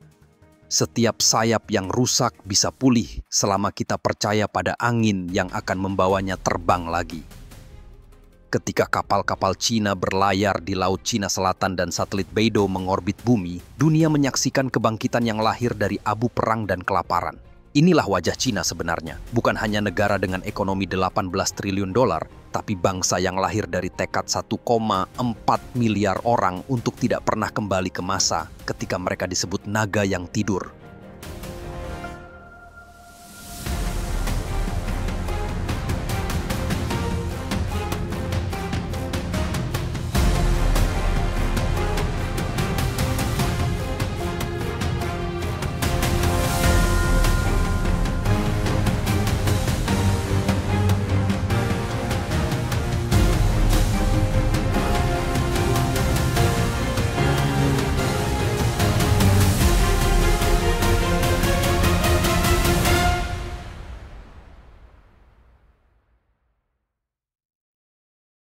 Setiap sayap yang rusak bisa pulih selama kita percaya pada angin yang akan membawanya terbang lagi. Ketika kapal-kapal Cina berlayar di Laut Cina Selatan dan satelit Beidou mengorbit bumi, dunia menyaksikan kebangkitan yang lahir dari abu perang dan kelaparan. Inilah wajah Cina sebenarnya, bukan hanya negara dengan ekonomi 18 triliun dolar, tapi bangsa yang lahir dari tekad 1,4 miliar orang untuk tidak pernah kembali ke masa ketika mereka disebut naga yang tidur.